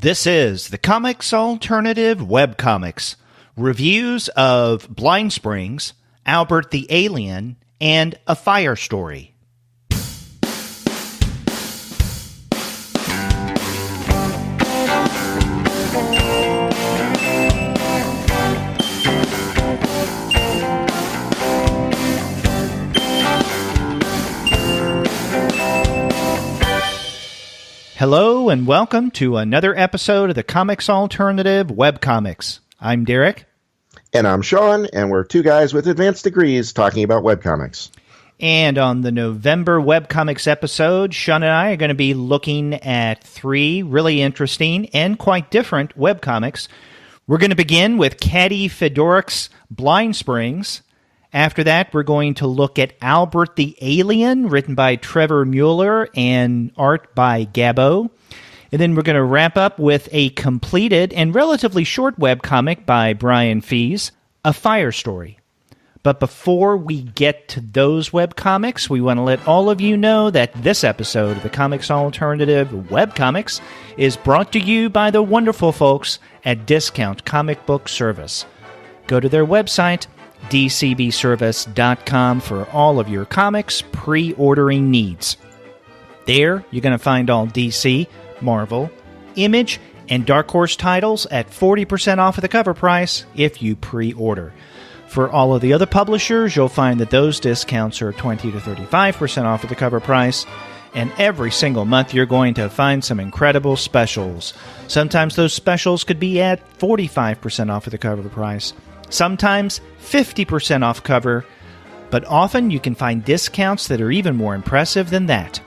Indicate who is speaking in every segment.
Speaker 1: This is the Comics Alternative Webcomics, reviews of Blindsprings, Albert the Alien, and A Fire Story. Hello and welcome to another episode of the Comics Alternative Webcomics. I'm Derek.
Speaker 2: And I'm Sean, and we're two guys with advanced degrees talking about webcomics.
Speaker 1: And on the November webcomics episode, Sean and I are going to be looking at three really interesting and quite different webcomics. We're going to begin with Kadi Fedoruk's Blindsprings. After that, we're going to look at Albert the Alien, written by Trevor Mueller and art by Gabo. And then we're going to wrap up with a completed and relatively short webcomic by Brian Fies, A Fire Story. But before we get to those webcomics, we want to let all of you know that this episode of the Comics Alternative Webcomics is brought to you by the wonderful folks at Discount Comic Book Service. Go to their website, dcbservice.com, for all of your comics pre-ordering needs. There, you're going to find all DC, Marvel, Image, and Dark Horse titles at 40% off of the cover price if you pre-order. For all of the other publishers, you'll find that those discounts are 20 to 35% off of the cover price, and every single month you're going to find some incredible specials. Sometimes those specials could be at 45% off of the cover price. Sometimes 50% off cover, but often you can find discounts that are even more impressive than that.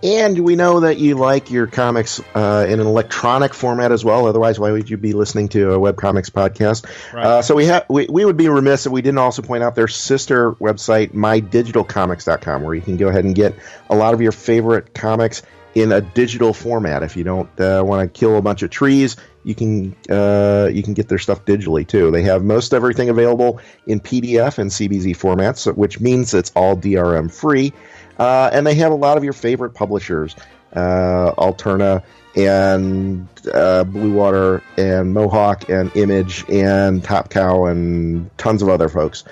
Speaker 2: And we know that you like your comics in an electronic format as well. Otherwise, why would you be listening to a webcomics podcast? Right. So we would be remiss if we didn't also point out their sister website, mydigitalcomics.com, where you can go ahead and get a lot of your favorite comics in a digital format. If you don't want to kill a bunch of trees, you can get their stuff digitally too. They have most everything available in PDF and CBZ formats, which means it's all DRM free. And they have a lot of your favorite publishers, Alterna and Blue Water and Mohawk and Image and Top Cow and tons of other folks.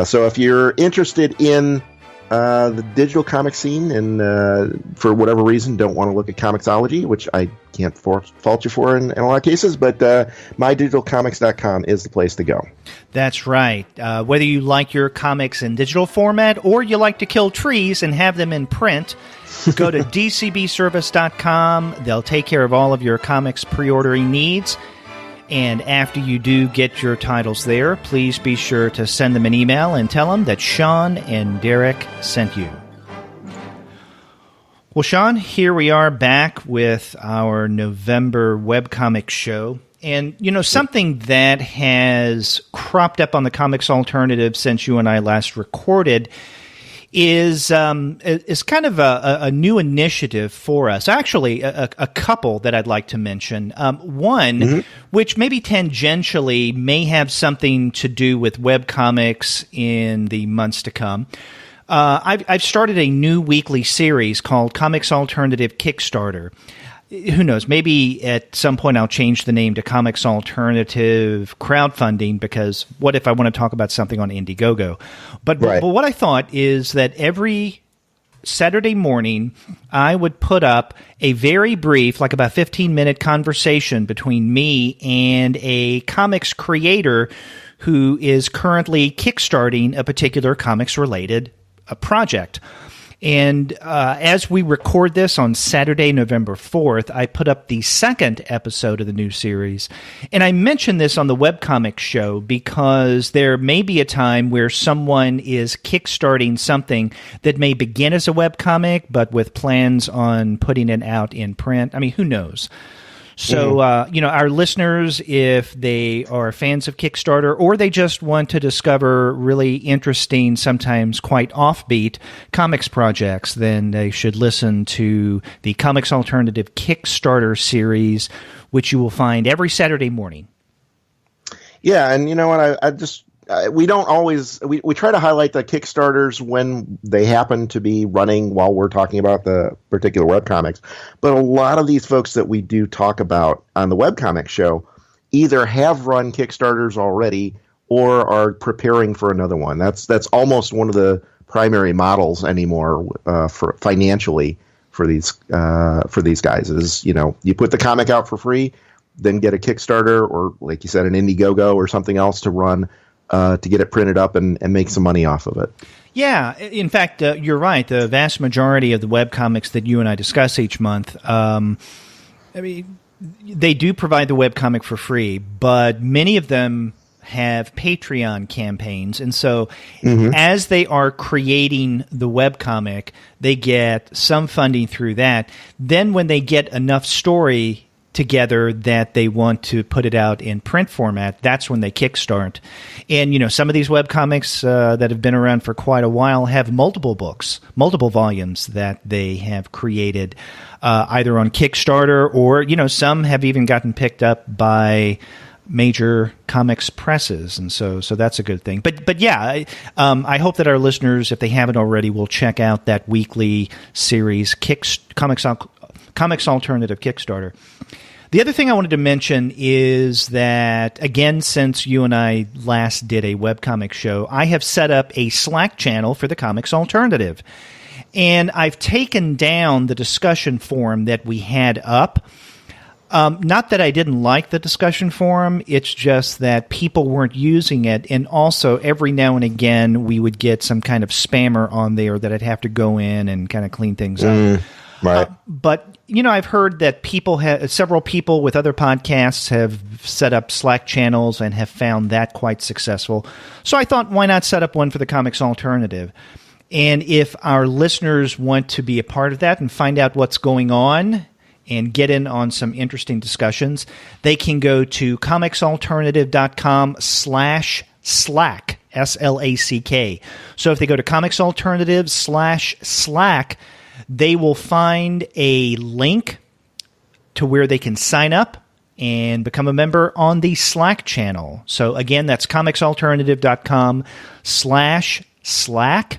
Speaker 2: So if you're interested in the digital comic scene and for whatever reason don't want to look at Comixology, which I can't fault you for in a lot of cases, but mydigitalcomics.com is the place to go.
Speaker 1: That's right. Whether you like your comics in digital format or you like to kill trees and have them in print, go to dcbservice.com. They'll take care of all of your comics pre-ordering needs. And after you do get your titles there, please be sure to send them an email and tell them that Sean and Derek sent you. Well, Sean, here we are back with our November webcomic show. And, you know, something that has cropped up on the Comics Alternative since you and I last recorded is kind of a new initiative for us. Actually, a couple that I'd like to mention. One, which maybe tangentially may have something to do with webcomics in the months to come. I've started a new weekly series called Comics Alternative Kickstarter. Who knows? Maybe at some point I'll change the name to Comics Alternative Crowdfunding, because what if I want to talk about something on Indiegogo? But what I thought is that every Saturday morning I would put up a very brief, like about 15-minute conversation between me and a comics creator who is currently kickstarting a particular comics-related project. And as we record this on Saturday, November 4th, I put up the second episode of the new series. And I mentioned this on the webcomic show because there may be a time where someone is kickstarting something that may begin as a webcomic, but with plans on putting it out in print. I mean, who knows? So, our listeners, if they are fans of Kickstarter or they just want to discover really interesting, sometimes quite offbeat comics projects, then they should listen to the Comics Alternative Kickstarter series, which you will find every Saturday morning.
Speaker 2: Yeah, and you know what? we don't always we try to highlight the Kickstarters when they happen to be running while we're talking about the particular webcomics. But a lot of these folks that we do talk about on the webcomic show either have run Kickstarters already or are preparing for another one. That's almost one of the primary models anymore for financially for these guys is, you put the comic out for free, then get a Kickstarter or, like you said, an Indiegogo or something else to run to get it printed up and make some money off of it.
Speaker 1: Yeah, in fact, you're right. The vast majority of the webcomics that you and I discuss each month, they do provide the webcomic for free, but many of them have Patreon campaigns. And so as they are creating the webcomic, they get some funding through that. Then when they get enough story together that they want to put it out in print format, that's when they kickstart. And, some of these webcomics that have been around for quite a while have multiple books, multiple volumes that they have created either on Kickstarter or, some have even gotten picked up by major comics presses, and so that's a good thing. But yeah, I hope that our listeners, if they haven't already, will check out that weekly series, Comics Alternative Kickstarter. The other thing I wanted to mention is that, again, since you and I last did a webcomic show, I have set up a Slack channel for the Comics Alternative. And I've taken down the discussion forum that we had up. Not that I didn't like the discussion forum, it's just that people weren't using it, and also every now and again we would get some kind of spammer on there that I'd have to go in and kind of clean things up.
Speaker 2: Right.
Speaker 1: But, I've heard that several people with other podcasts have set up Slack channels and have found that quite successful. So I thought, why not set up one for the Comics Alternative? And if our listeners want to be a part of that and find out what's going on and get in on some interesting discussions, they can go to comicsalternative.com/Slack, SLACK. So if they go to comicsalternative/Slack, they will find a link to where they can sign up and become a member on the Slack channel. So again, that's comicsalternative.com/Slack.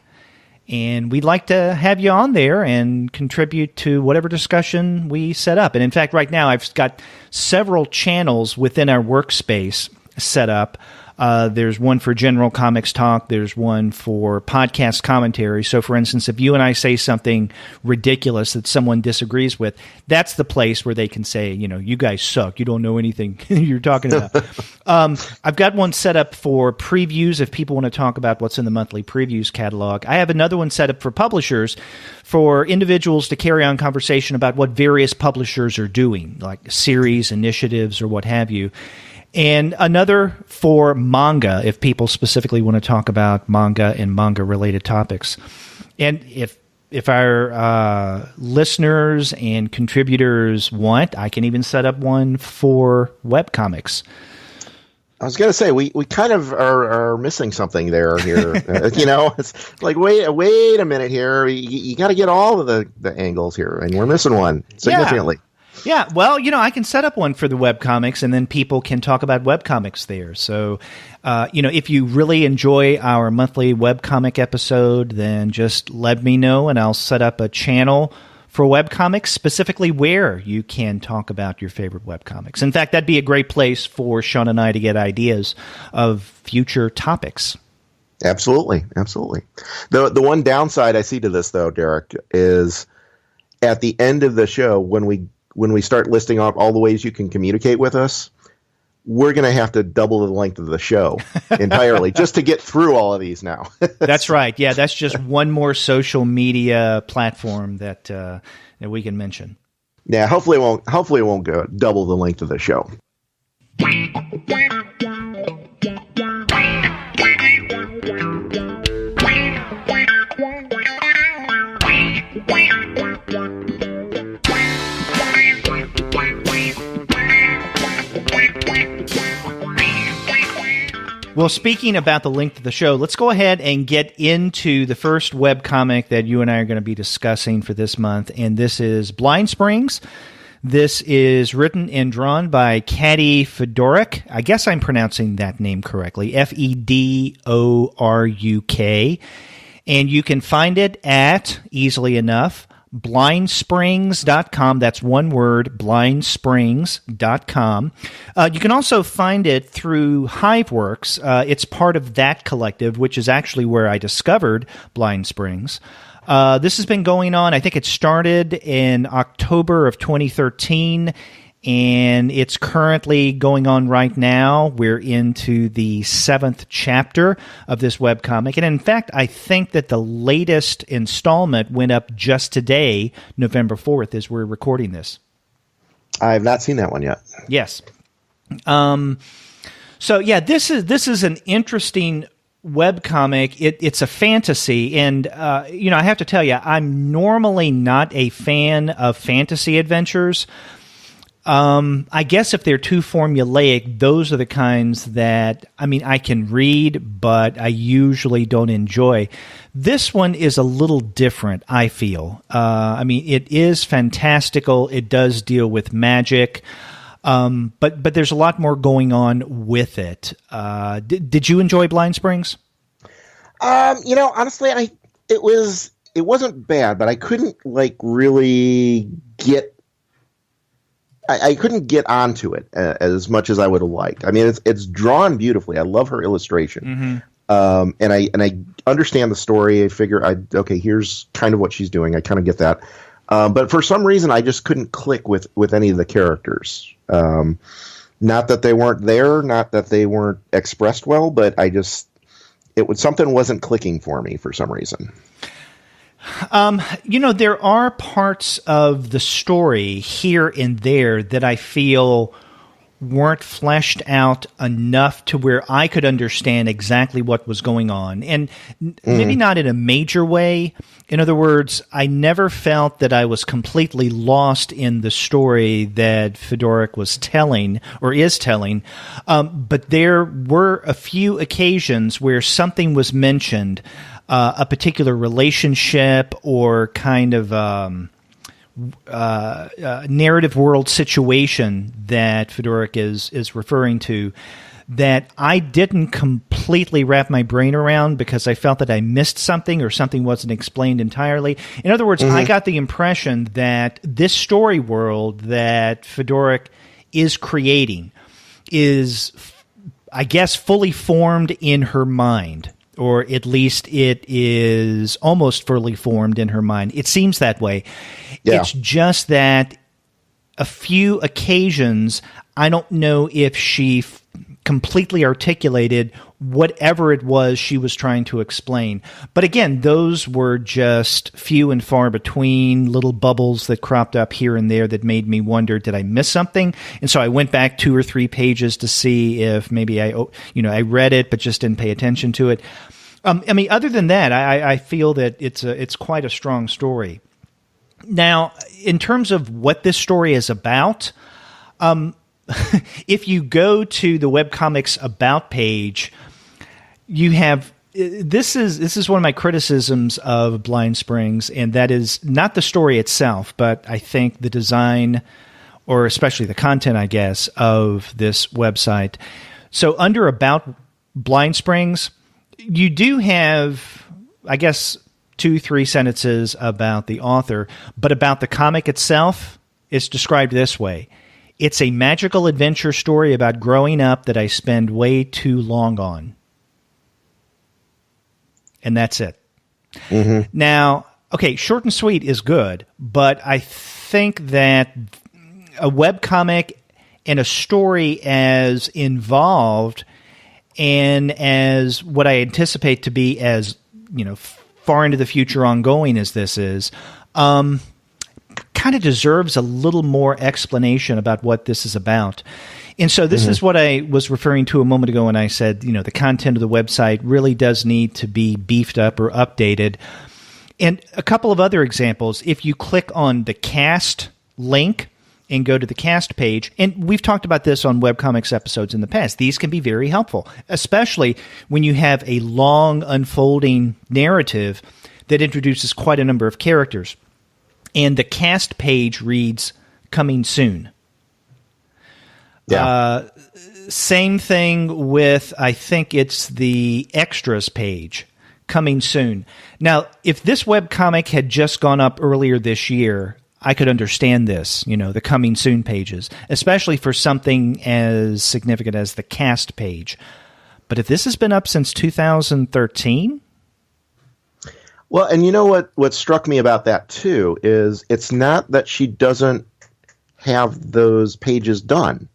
Speaker 1: And we'd like to have you on there and contribute to whatever discussion we set up. And in fact, right now, I've got several channels within our workspace set up. There's one for general comics talk. There's one for podcast commentary. So, for instance, if you and I say something ridiculous that someone disagrees with, that's the place where they can say, you guys suck. You don't know anything you're talking about. I've got one set up for previews if people want to talk about what's in the monthly previews catalog. I have another one set up for publishers, for individuals to carry on conversation about what various publishers are doing, like series, initiatives, or what have you. And another for manga, if people specifically want to talk about manga and manga-related topics. And if our listeners and contributors want, I can even set up one for webcomics.
Speaker 2: I was going to say, we kind of are missing something here. It's like, wait a minute here. You got to get all of the angles here, and we're missing one significantly.
Speaker 1: Yeah, well, I can set up one for the webcomics, and then people can talk about webcomics there. So, if you really enjoy our monthly webcomic episode, then just let me know, and I'll set up a channel for webcomics, specifically where you can talk about your favorite webcomics. In fact, that'd be a great place for Sean and I to get ideas of future topics.
Speaker 2: Absolutely. The one downside I see to this, though, Derek, is at the end of the show, when we start listing off all the ways you can communicate with us, we're going to have to double the length of the show entirely just to get through all of these now.
Speaker 1: That's right. Yeah, that's just one more social media platform that we can mention.
Speaker 2: Yeah, hopefully it won't go double the length of the show.
Speaker 1: Well, speaking about the length of the show, let's go ahead and get into the first webcomic that you and I are going to be discussing for this month, and this is Blindsprings. This is written and drawn by Kadi Fedoruk. I guess I'm pronouncing that name correctly. Fedoruk. And you can find it at, easily enough, Blindsprings.com. That's one word, Blindsprings.com. You can also find it through Hiveworks. It's part of that collective, which is actually where I discovered Blindsprings. This has been going on, I think it started in October of 2013, and it's currently going on right now. We're into the 7th chapter of this webcomic. And in fact, I think that the latest installment went up just today, November 4th, as we're recording this.
Speaker 2: I have not seen that one yet.
Speaker 1: Yes. So yeah, this is an interesting webcomic. It's a fantasy, and I have to tell you, I'm normally not a fan of fantasy adventures. I guess if they're too formulaic, those are the kinds that, I can read, but I usually don't enjoy. This one is a little different, I feel. It is fantastical. It does deal with magic. But there's a lot more going on with it. Did you enjoy Blindsprings?
Speaker 2: Honestly, it wasn't bad, but I couldn't really get. I couldn't get onto it as much as I would have liked. It's drawn beautifully. I love her illustration, and I understand the story. I figure, here's kind of what she's doing. I kind of get that, but for some reason, I just couldn't click with any of the characters. Not that they weren't there, not that they weren't expressed well, but something wasn't clicking for me for some reason.
Speaker 1: There are parts of the story here and there that I feel weren't fleshed out enough to where I could understand exactly what was going on. And maybe not in a major way. In other words, I never felt that I was completely lost in the story that Fedoruk was telling or is telling. But there were a few occasions where something was mentioned, a particular relationship or kind of narrative world situation that Fedoruk is referring to, that I didn't completely wrap my brain around because I felt that I missed something or something wasn't explained entirely. In other words, I got the impression that this story world that Fedoruk is creating is, I guess, fully formed in her mind. Or at least it is almost fully formed in her mind. It seems that way. Yeah. It's just that a few occasions, I don't know if she completely articulated whatever it was she was trying to explain. But again, those were just few and far between, little bubbles that cropped up here and there that made me wonder, did I miss something? And so I went back 2 or 3 pages to see if maybe I read it but just didn't pay attention to it. Other than that, I feel that it's quite a strong story. Now, in terms of what this story is about, if you go to the Webcomics About page, you have this is one of my criticisms of Blindsprings, and that is not the story itself, but I think the design, or especially the content, I guess, of this website. So under About Blindsprings, you do have, I guess, 2-3 sentences about the author, but about the comic itself, it's described this way. It's a magical adventure story about growing up that I spend way too long on. And that's it. Now, okay, short and sweet is good, but I think that a webcomic and a story as involved and as what I anticipate to be as, far into the future ongoing as this is, kind of deserves a little more explanation about what this is about. And so this is what I was referring to a moment ago when I said, the content of the website really does need to be beefed up or updated. And a couple of other examples, if you click on the cast link and go to the cast page, and we've talked about this on webcomics episodes in the past, these can be very helpful, especially when you have a long unfolding narrative that introduces quite a number of characters. And the cast page reads coming soon.
Speaker 2: Yeah.
Speaker 1: Same thing with, I think it's the extras page, coming soon. Now, if this webcomic had just gone up earlier this year, I could understand this, the coming soon pages, especially for something as significant as the cast page. But if this has been up since 2013...
Speaker 2: Well, and you know what struck me about that, too, is it's not that she doesn't have those pages done.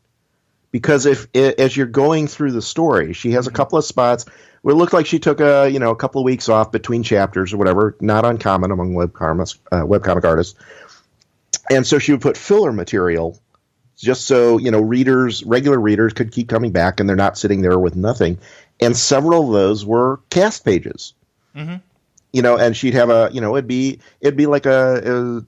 Speaker 2: Because as you're going through the story, she has a couple of spots where it looked like she took a couple of weeks off between chapters or whatever, not uncommon among webcomic artists. And so she would put filler material just so, regular readers could keep coming back and they're not sitting there with nothing. And several of those were cast pages. Mm-hmm. And she'd have it'd be like a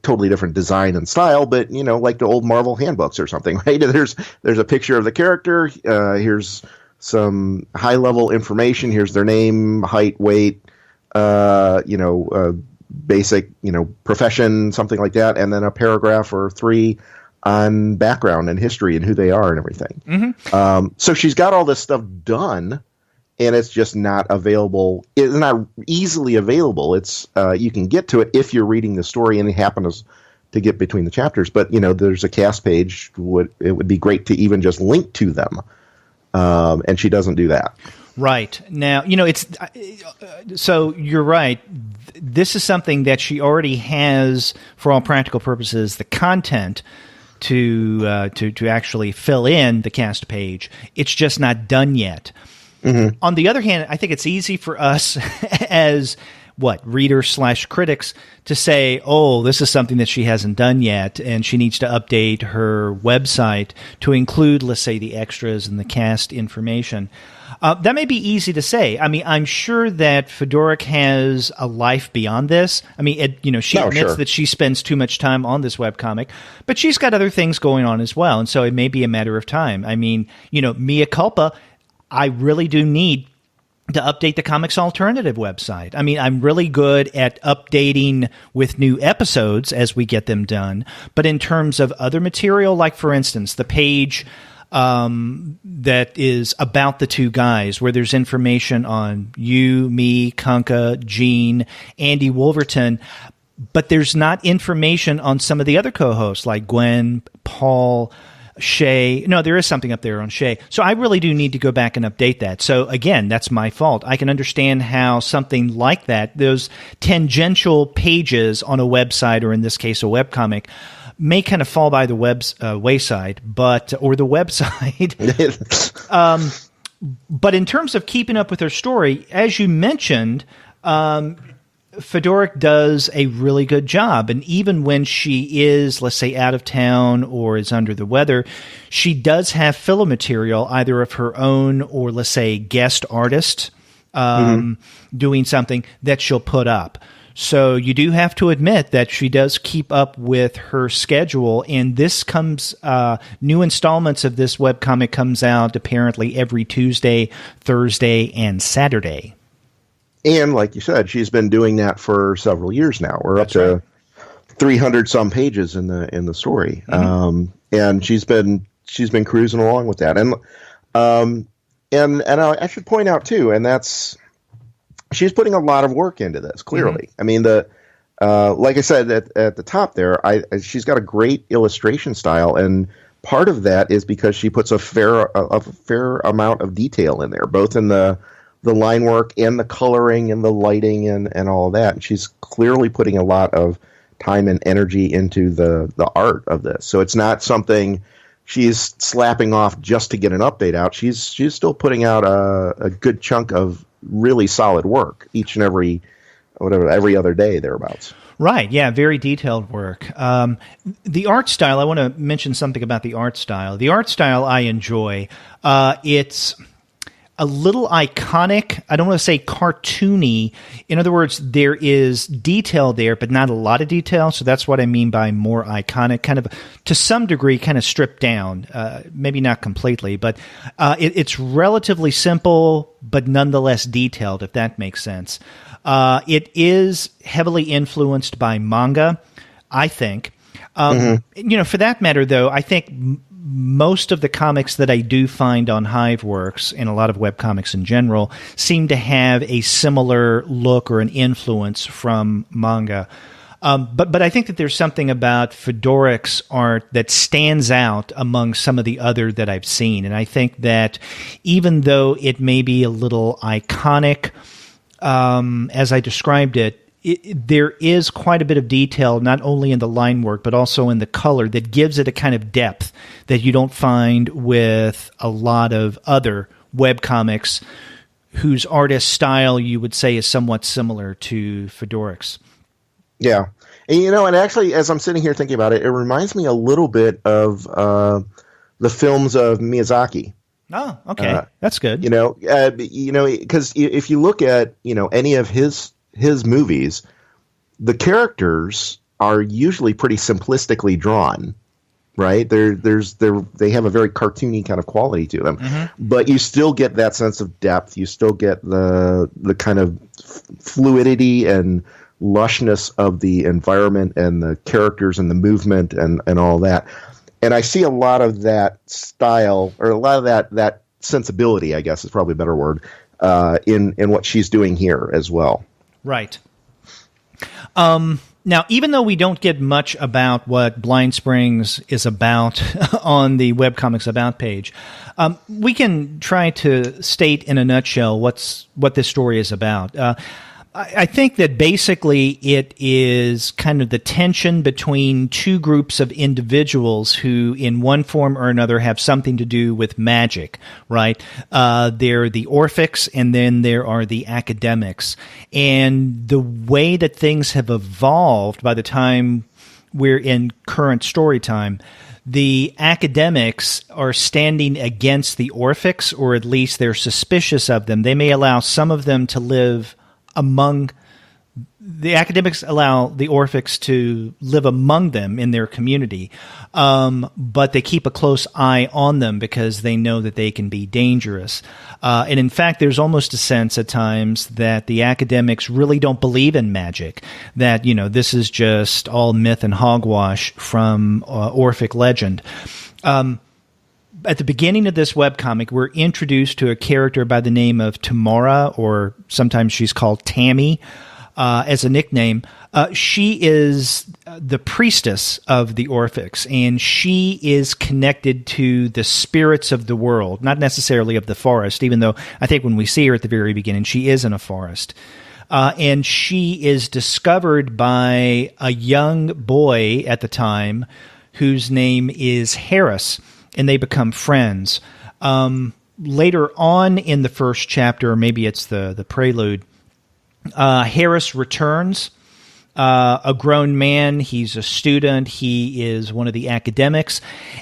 Speaker 2: totally different design and style, but like the old Marvel handbooks or something, right? There's a picture of the character. Here's some high level information. Here's their name, height, weight, basic, profession, something like that, and then a paragraph or three on background and history and who they are and everything. Mm-hmm. So she's got all this stuff done. And it's just not available. It's not easily available. It's you can get to it if you're reading the story and it happens to get between the chapters. But there's a cast page. It would be great to even just link to them, and she doesn't do that.
Speaker 1: Right now, it's so you're right. This is something that she already has, for all practical purposes, the content to actually fill in the cast page. It's just not done yet. Mm-hmm. On the other hand, I think it's easy for us as readers/critics to say, oh, this is something that she hasn't done yet, and she needs to update her website to include, let's say, the extras and the cast information. That may be easy to say. I mean, I'm sure that fedoruk has a life beyond this. I mean, she admits that she spends too much time on this webcomic, but she's got other things going on as well, and so it may be a matter of time. I mean, mea culpa, I really do need to update the Comics Alternative website. I mean, I'm really good at updating with new episodes as we get them done. But in terms of other material, like, for instance, the page that is about the two guys, where there's information on you, me, Kanka, Gene, Andy Wolverton, but there's not information on some of the other co-hosts, like Gwen, Paul, Shay. No, there is something up there on Shay. So I really do need to go back and update that. So again, that's my fault. I can understand how something like that, those tangential pages on a website, or in this case, a webcomic, may kind of fall by the wayside, or the website. But in terms of keeping up with her story, as you mentioned, fedoruk does a really good job. And even when she is, let's say, out of town or is under the weather, she does have filler material, either of her own or, let's say, guest artist doing something that she'll put up. So you do have to admit that she does keep up with her schedule. And this comes, new installments of this webcomic comes out apparently every Tuesday, Thursday, and Saturday.
Speaker 2: And like you said, she's been doing that for several years now. We're That's up to 300 some pages in the story, and she's been cruising along with that. And I should point out too, and that's she's putting a lot of work into this. Clearly, I mean like I said at the top there, she's got a great illustration style, and part of that is because she puts a fair amount of detail in there, both in the line work and the coloring and the lighting and all of that. And she's clearly putting a lot of time and energy into the art of this. So it's not something she's slapping off just to get an update out. She's still putting out a good chunk of really solid work each and every other day thereabouts.
Speaker 1: Right, yeah, very detailed work. The art style, I want to mention something about the art style. The art style I enjoy. It's a little iconic. I don't want to say cartoony. In other words, there is detail there, but not a lot of detail. So that's what I mean by more iconic, kind of to some degree, kind of stripped down. Maybe not completely, but it's relatively simple, but nonetheless detailed, if that makes sense. It is heavily influenced by manga, I think. For that matter, though, I think most of the comics that I do find on Hiveworks, and a lot of webcomics in general, seem to have a similar look or an influence from manga. But I think that there's something about Fedoruk's art that stands out among some of the other that I've seen. And I think that even though it may be a little iconic, as I described it, there is quite a bit of detail, not only in the line work, but also in the color, that gives it a kind of depth that you don't find with a lot of other webcomics whose artist style you would say is somewhat similar to Fedoruk's.
Speaker 2: Yeah. And actually, as I'm sitting here thinking about it, it reminds me a little bit of the films of Miyazaki.
Speaker 1: Oh, okay. That's good.
Speaker 2: Because if you look at, any of his movies, the characters are usually pretty simplistically drawn, right? They have a very cartoony kind of quality to them, but you still get that sense of depth. You still get the kind of fluidity and lushness of the environment and the characters and the movement and all that. And I see a lot of that style, or a lot of that sensibility, I guess is probably a better word, in what she's doing here as well.
Speaker 1: Right. Now, even though we don't get much about what Blindsprings is about on the Webcomics About page, we can try to state in a nutshell what this story is about. I think that basically it is kind of the tension between two groups of individuals who, in one form or another, have something to do with magic, right? They're the Orphics, and then there are the academics. And the way that things have evolved by the time we're in current story time, the academics are standing against the Orphics, or at least they're suspicious of them. They may allow some of them to live among the academics, allow the Orphics to live among them in their community, but they keep a close eye on them because they know that they can be dangerous. And in fact, there's almost a sense at times that the academics really don't believe in magic, that, this is just all myth and hogwash from Orphic legend. At the beginning of this webcomic, we're introduced to a character by the name of Tamara, or sometimes she's called Tammy as a nickname. She is the priestess of the Orphics, and she is connected to the spirits of the world, not necessarily of the forest, even though I think when we see her at the very beginning, she is in a forest. And she is discovered by a young boy at the time whose name is Harris, and they become friends. Later on in the first chapter, or maybe it's the prelude, Harris returns, a grown man. He's a student. He is one of the academics.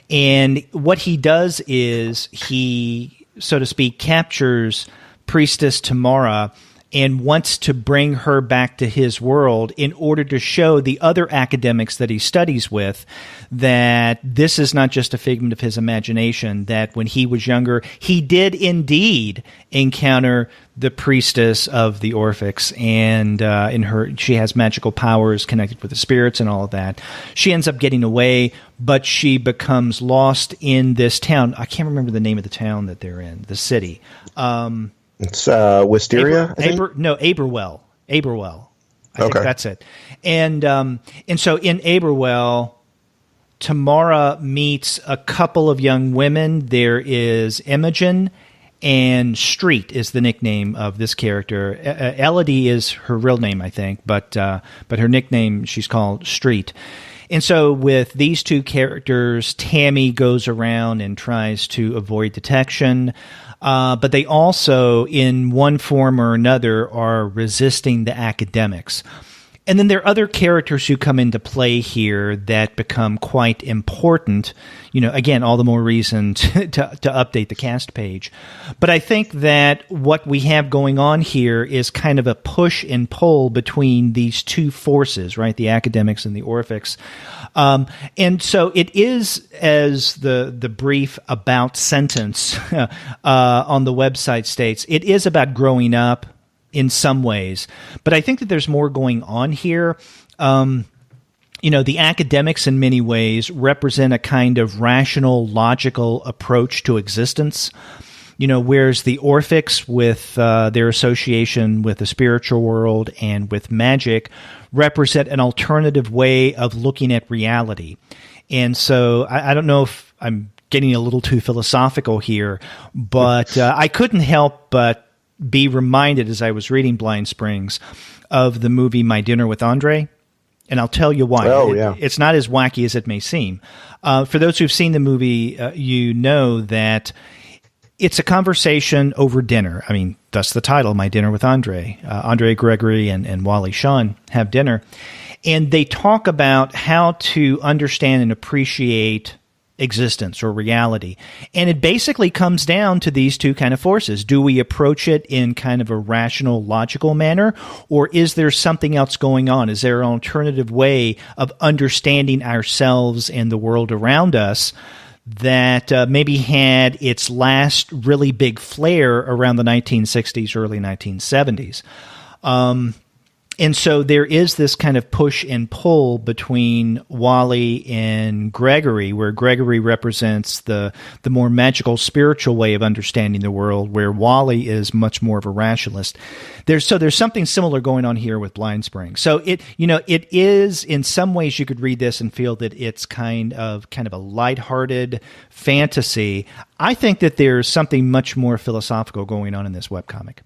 Speaker 1: And what he does is he, so to speak, captures Priestess Tamara and wants to bring her back to his world in order to show the other academics that he studies with that this is not just a figment of his imagination, that when he was younger, he did indeed encounter the priestess of the Orphics, and she has magical powers connected with the spirits and all of that. She ends up getting away, but she becomes lost in this town. I can't remember the name of the town that they're in, the city.
Speaker 2: It's Wisteria,
Speaker 1: Aberwell. I think that's it. And so in Aberwell, Tamara meets a couple of young women. There is Imogen, and Street is the nickname of this character. Elodie is her real name, I think, but her nickname, she's called Street. And so with these two characters, Tammy goes around and tries to avoid detection. But they also, in one form or another, are resisting the academics. And then there are other characters who come into play here that become quite important. Again, all the more reason to update the cast page. But I think that what we have going on here is kind of a push and pull between these two forces, right? The academics and the Orphics. And so it is, as the brief about sentence on the website states, it is about growing up in some ways. But I think that there's more going on here. the academics in many ways represent a kind of rational, logical approach to existence. Whereas the Orphics, with their association with the spiritual world and with magic, represent an alternative way of looking at reality. And so I don't know if I'm getting a little too philosophical here, but I couldn't help but be reminded as I was reading Blindsprings of the movie My Dinner with Andre. And I'll tell you why. It's not as wacky as it may seem. For those who've seen the movie, you know that it's a conversation over dinner. I mean, thus the title, My Dinner with Andre. Andre Gregory and Wally Shawn have dinner. And they talk about how to understand and appreciate existence or reality. And it basically comes down to these two kind of forces. Do we approach it in kind of a rational, logical manner, or is there something else going on? Is there an alternative way of understanding ourselves and the world around us that maybe had its last really big flare around the 1960s, early 1970s? And so there is this kind of push and pull between Wally and Gregory, where Gregory represents the more magical, spiritual way of understanding the world, where Wally is much more of a rationalist. There's something similar going on here with Blindsprings. So it is, in some ways you could read this and feel that it's kind of a lighthearted fantasy. I think that there's something much more philosophical going on in this webcomic.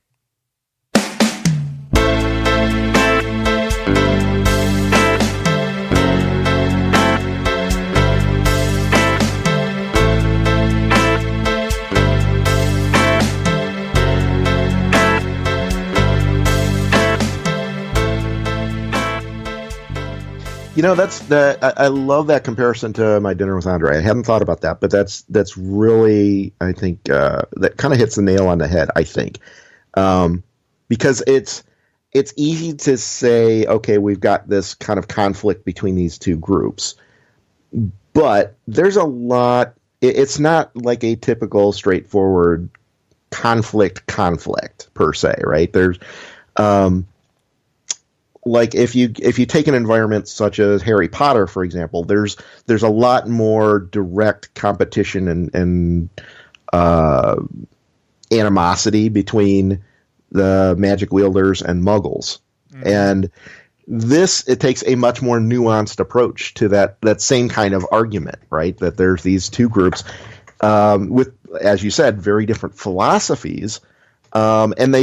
Speaker 2: I love that comparison to My Dinner with Andre. I hadn't thought about that, but that's really, I think, that kind of hits the nail on the head, I think. Because it's easy to say, okay, we've got this kind of conflict between these two groups, but there's a lot. It's not like a typical straightforward conflict per se, right? There's, like if you take an environment such as Harry Potter, for example, there's a lot more direct competition and animosity between the magic wielders and muggles. Mm-hmm. And it takes a much more nuanced approach to that same kind of argument, right? That there's these two groups with, as you said, very different philosophies, and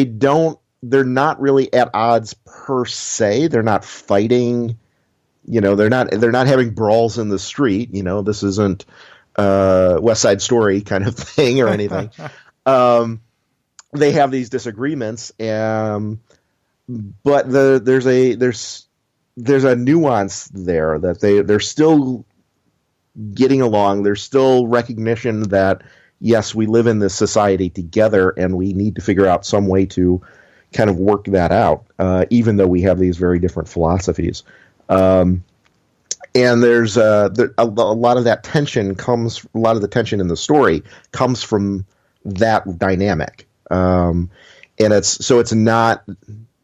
Speaker 2: they're not really at odds per se. They're not fighting, they're not having brawls in the street. This isn't West Side Story kind of thing or anything. They have these disagreements, but there's a nuance there that they're still getting along. There's still recognition that, yes, we live in this society together and we need to figure out some way to kind of work that out, even though we have these very different philosophies. And there's a lot of that tension a lot of the tension in the story comes from that dynamic. And it's not,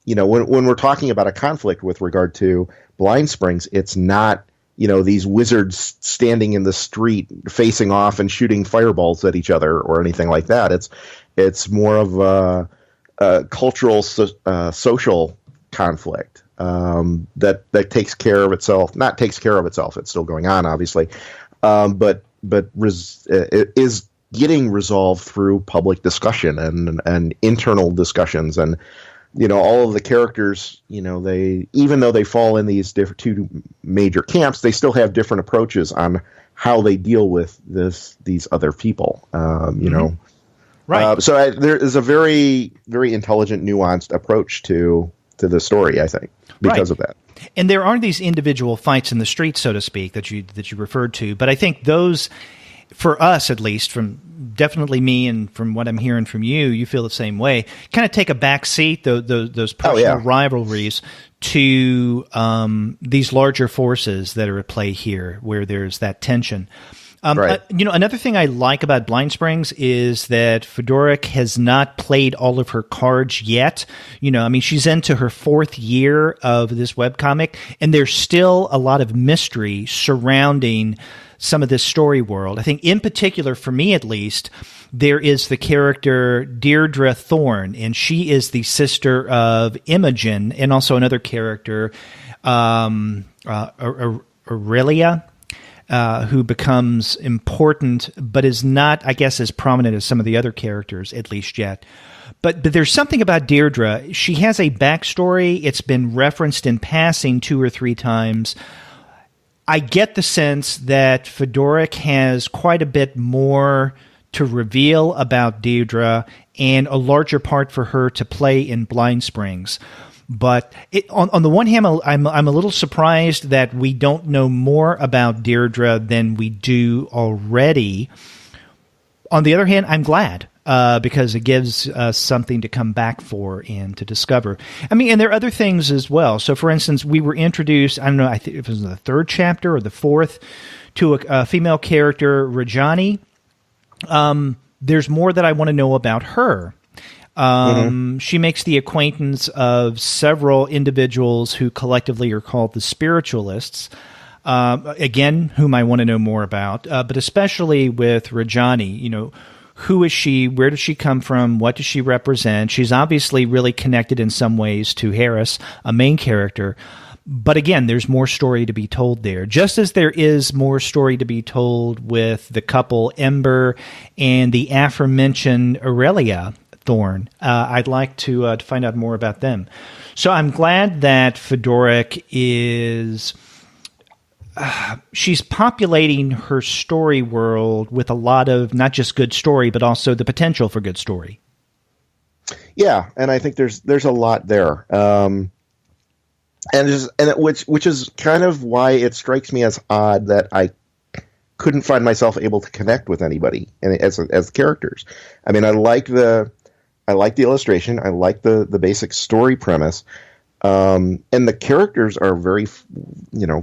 Speaker 2: when we're talking about a conflict with regard to Blindsprings, it's not, these wizards standing in the street facing off and shooting fireballs at each other or anything like that. It's more of a cultural, social conflict that takes care of itself. Not takes care of itself; it's still going on, obviously, but it is getting resolved through public discussion and internal discussions, and all of the characters. They, even though they fall in these two major camps, they still have different approaches on how they deal with these other people. Mm-hmm. Right. So there is a very, very intelligent, nuanced approach to the story, I think, because of that.
Speaker 1: And there are these individual fights in the street, so to speak, that you referred to. But I think those, for us at least, from definitely me and from what I'm hearing from you, you feel the same way, kind of take a back seat, those personal rivalries, to these larger forces that are at play here, where there's that tension.
Speaker 2: Right.
Speaker 1: Another thing I like about Blindsprings is that fedoruk has not played all of her cards yet. She's into her 4th year of this webcomic, and there's still a lot of mystery surrounding some of this story world. I think in particular, for me at least, there is the character Deirdre Thorne, and she is the sister of Imogen, and also another character, Aurelia, who becomes important, but is not, I guess, as prominent as some of the other characters, at least yet. But there's something about Deirdre. She has a backstory. It's been referenced in passing 2 or 3 times. I get the sense that fedoruk has quite a bit more to reveal about Deirdre and a larger part for her to play in Blindsprings. But on the one hand, I'm a little surprised that we don't know more about Deirdre than we do already. On the other hand, I'm glad because it gives us something to come back for and to discover. And there are other things as well. So, for instance, we were introduced, I don't know, I think it was in the 3rd chapter or the 4th, to a female character, Rajani. There's more that I want to know about her. She makes the acquaintance of several individuals who collectively are called the spiritualists, again, whom I want to know more about, but especially with Rajani. Who is she? Where does she come from? What does she represent? She's obviously really connected in some ways to Harris, a main character. But again, there's more story to be told there. Just as there is more story to be told with the couple Ember and the aforementioned Aurelia Thorne. I'd like to find out more about them. So I'm glad that fedoruk is... she's populating her story world with a lot of not just good story, but also the potential for good story.
Speaker 2: Yeah, and I think there's a lot there, which is kind of why it strikes me as odd that I couldn't find myself able to connect with anybody as characters. I like the illustration, I like the basic story premise. And the characters are very,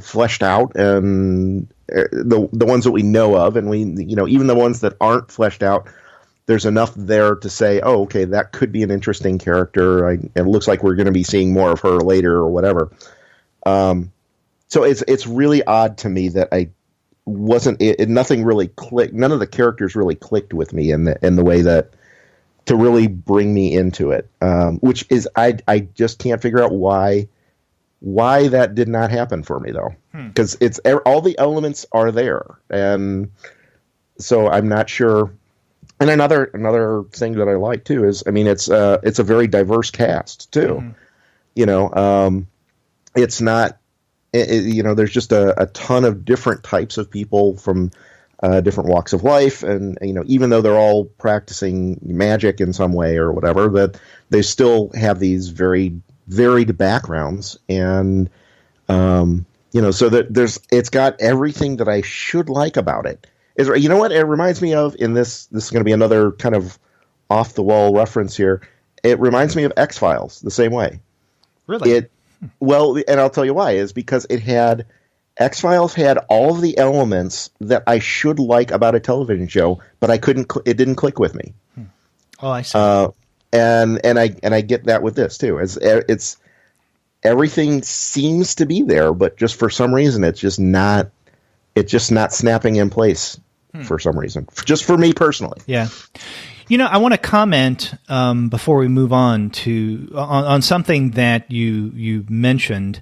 Speaker 2: fleshed out, and the ones that we know of, and we, even the ones that aren't fleshed out, there's enough there to say, oh, okay, that could be an interesting character. It looks like we're going to be seeing more of her later or whatever. So it's really odd to me that I wasn't. Nothing really clicked. None of the characters really clicked with me in the way that to really bring me into it, which is I just can't figure out why that did not happen for me, though, because it's all the elements are there, and so I'm not sure. And another thing that I like too is, it's a very diverse cast too. It's not there's just a ton of different types of people from different walks of life, and even though they're all practicing magic in some way or whatever, that they still have these very varied backgrounds, and so that it's got everything that I should like about it. You know what it reminds me of? In this is going to be another kind of off the wall reference here. It reminds me of X-Files the same way.
Speaker 1: Really?
Speaker 2: Well, and I'll tell you why. Is because X-Files had all of the elements that I should like about a television show, but I couldn't. It didn't click with me.
Speaker 1: Oh, I see.
Speaker 2: And I get that with this too. It's everything seems to be there, but just for some reason, it's just not snapping in place for some reason. Just for me personally.
Speaker 1: Yeah. I want to comment before we move on on something that you mentioned.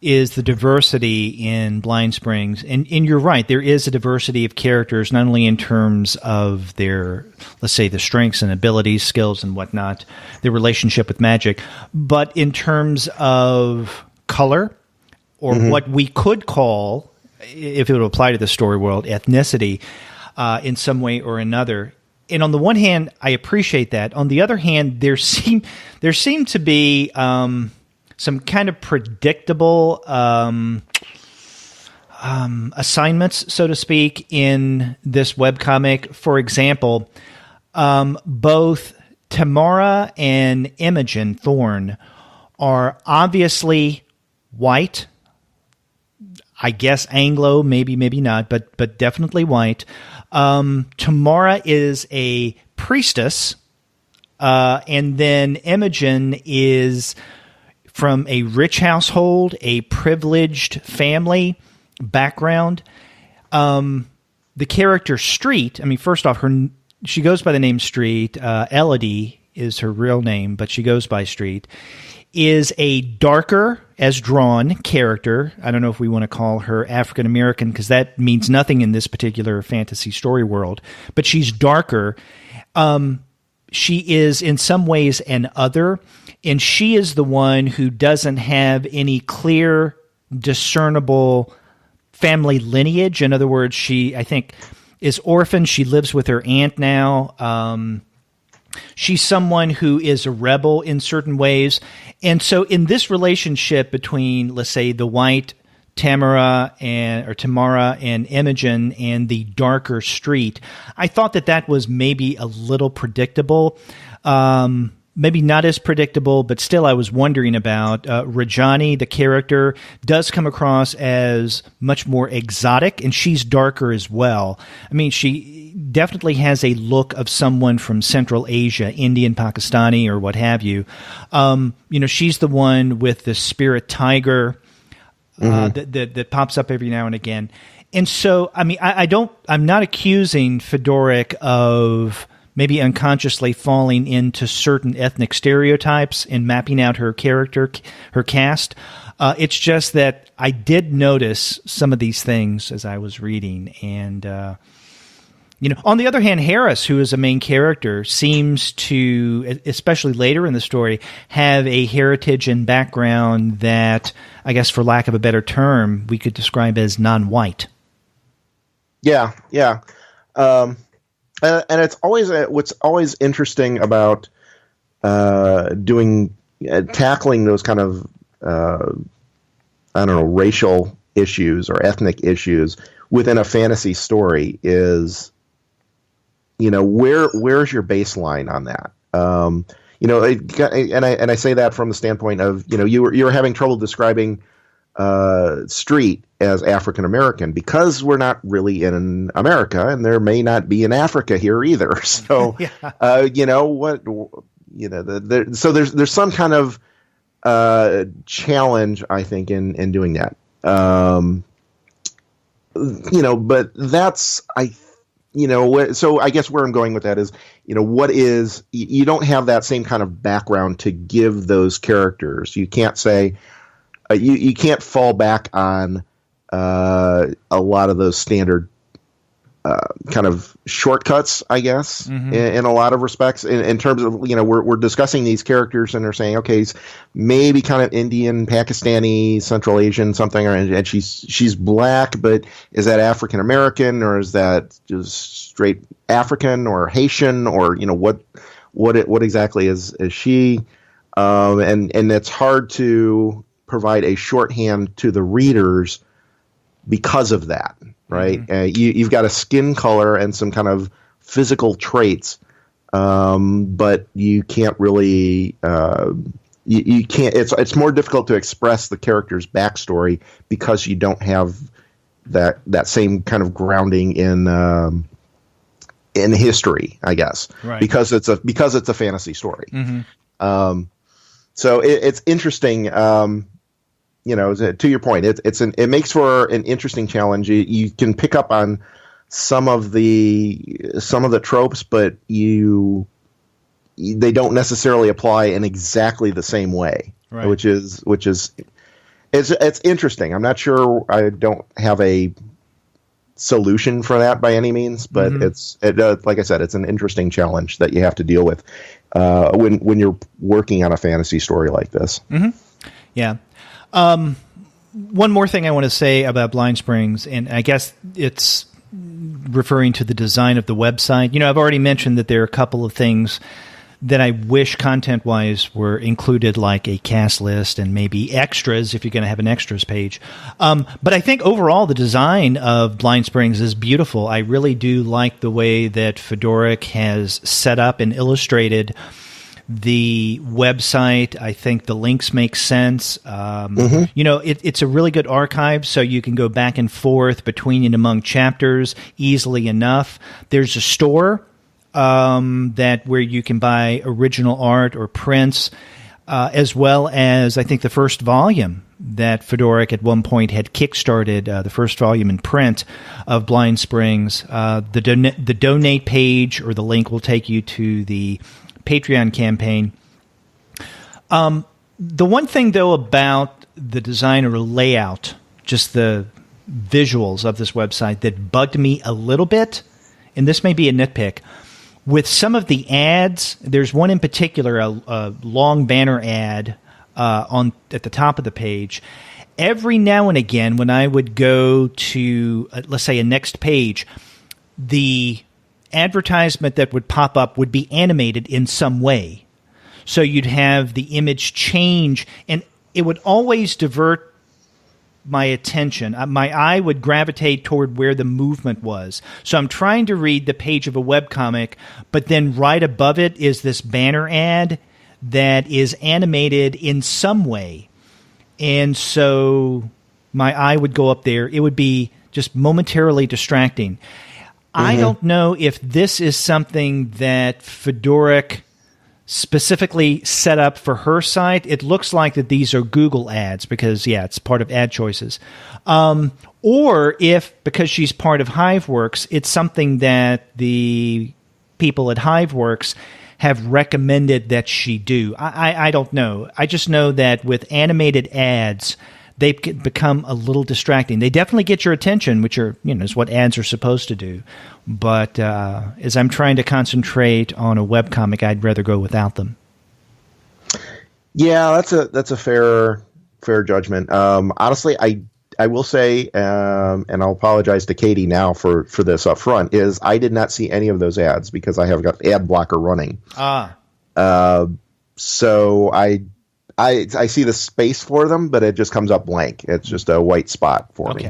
Speaker 1: Is the diversity in Blindsprings. And you're right, there is a diversity of characters, not only in terms of their, let's say, the strengths and abilities, skills and whatnot, their relationship with magic, but in terms of color, or what we could call, if it would apply to the story world, ethnicity, in some way or another. And on the one hand, I appreciate that. On the other hand, there seem to be... some kind of predictable assignments, so to speak, in this webcomic. For example, both Tamara and Imogen Thorne are obviously white. I guess Anglo, maybe not, but definitely white. Tamara is a priestess, and then Imogen is from a rich household, a privileged family background. The character Street, I mean, first off, she goes by the name Street. Elodie is her real name, but she goes by Street, is a darker, as drawn character. I don't know if we want to call her African American because that means nothing in this particular fantasy story world, but she's darker. She is in some ways an other, and she is the one who doesn't have any clear, discernible family lineage. In other words, she, I think, is orphaned. She lives with her aunt now. She's someone who is a rebel in certain ways. And so in this relationship between, let's say, the white Tamara and Imogen and the darker Street, I thought that was maybe a little predictable. Maybe not as predictable, but still I was wondering about. Rajani, the character, does come across as much more exotic, and she's darker as well. I mean, she definitely has a look of someone from Central Asia, Indian, Pakistani, or what have you. She's the one with the spirit tiger that pops up every now and again. And so, I mean, I'm not accusing Fedoruk of maybe unconsciously falling into certain ethnic stereotypes and mapping out her character, her cast. It's just that I did notice some of these things as I was reading. And, on the other hand, Harris, who is a main character, seems to, especially later in the story, have a heritage and background that, I guess for lack of a better term, we could describe as non-white.
Speaker 2: Yeah. And it's always what's always interesting about tackling those kind of racial issues or ethnic issues within a fantasy story is, where's your baseline on that? And I say that from the standpoint of you're having trouble describing Street as African American because we're not really in America, and there may not be in Africa here either. So, so there's some kind of challenge, I think, in doing that. But that's so I guess where I'm going with that is, what is you don't have that same kind of background to give those characters. You can't say. You can't fall back on a lot of those standard kind of shortcuts, I guess, in a lot of respects. In terms of, we're discussing these characters and they're saying, okay, he's maybe kind of Indian, Pakistani, Central Asian, something, and she's black, but is that African American or is that just straight African or Haitian or what exactly is she? And it's hard to provide a shorthand to the readers because of that, right? You've got a skin color and some kind of physical traits, but you can't really you can't. It's more difficult to express the character's backstory because you don't have that same kind of grounding in history, I guess, right. because it's a fantasy story. So it's interesting. To your point, it makes for an interesting challenge. You can pick up on some of the tropes, but they don't necessarily apply in exactly the same way, right. which is it's interesting. I'm not sure. I don't have a solution for that by any means, but like I said, it's an interesting challenge that you have to deal with when you're working on a fantasy story like this.
Speaker 1: Yeah. One more thing I want to say about Blindsprings, and I guess it's referring to the design of the website. I've already mentioned that there are a couple of things that I wish content-wise were included, like a cast list and maybe extras if you're going to have an extras page. But I think overall the design of Blindsprings is beautiful. I really do like the way that Fedoruk has set up and illustrated The website, I think the links make sense. It's a really good archive, so you can go back and forth between and among chapters easily enough. There's a store where you can buy original art or prints, as well as I think the first volume that fedoruk at one point had kickstarted, the first volume in print of Blindsprings. The donate page or the link will take you to the Patreon campaign. The one thing, though, about the design or layout, just the visuals of this website that bugged me a little bit, and this may be a nitpick, with some of the ads, there's one in particular, a long banner ad at the top of the page. Every now and again, when I would go to, let's say, a next page, the advertisement that would pop up would be animated in some way. So you'd have the image change, and it would always divert my attention. My eye would gravitate toward where the movement was. So I'm trying to read the page of a webcomic, but then right above it is this banner ad that is animated in some way. And so my eye would go up there. It would be just momentarily distracting. I don't know if this is something that fedoruk specifically set up for her site. It looks like that these are Google ads because, it's part of ad choices. Or if, because she's part of Hiveworks, it's something that the people at Hiveworks have recommended that she do. I don't know. I just know that with animated ads, they can become a little distracting. They definitely get your attention, which is what ads are supposed to do. But as I'm trying to concentrate on a webcomic, I'd rather go without them.
Speaker 2: Yeah, that's a fair judgment. Honestly, I will say, and I'll apologize to Kadi now for this up front, is I did not see any of those ads because I have got ad blocker running. So I see the space for them, but it just comes up blank. It's just a white spot for me.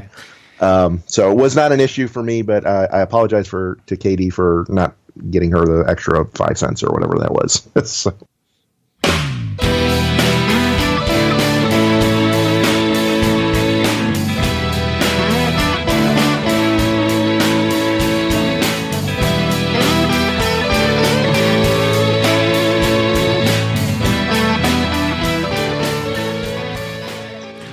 Speaker 2: So it was not an issue for me, but I apologize to Kadi for not getting her the extra 5 cents or whatever that was. So.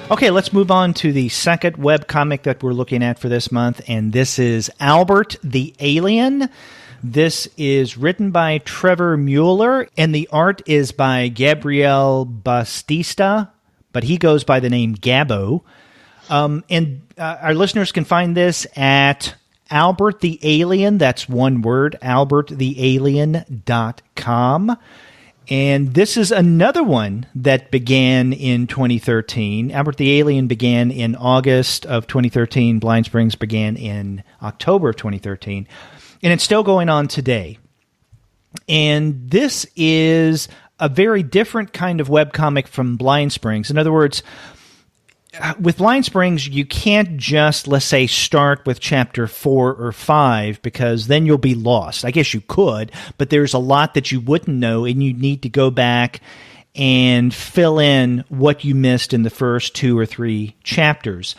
Speaker 1: Okay, let's move on to the second webcomic that we're looking at for this month, and this is Albert the Alien. This is written by Trevor Mueller, and the art is by Gabriel Bastista, but he goes by the name Gabo. Our listeners can find this at Albert the Alien, that's one word, albertthealien.com. And this is another one that began in 2013. Albert the Alien began in August of 2013. Blindsprings began in October of 2013. And it's still going on today. And this is a very different kind of webcomic from Blindsprings. In other words, with Blindsprings, you can't just, let's say, start with chapter 4 or 5 because then you'll be lost. I guess you could, but there's a lot that you wouldn't know, and you need to go back and fill in what you missed in the first 2 or 3 chapters.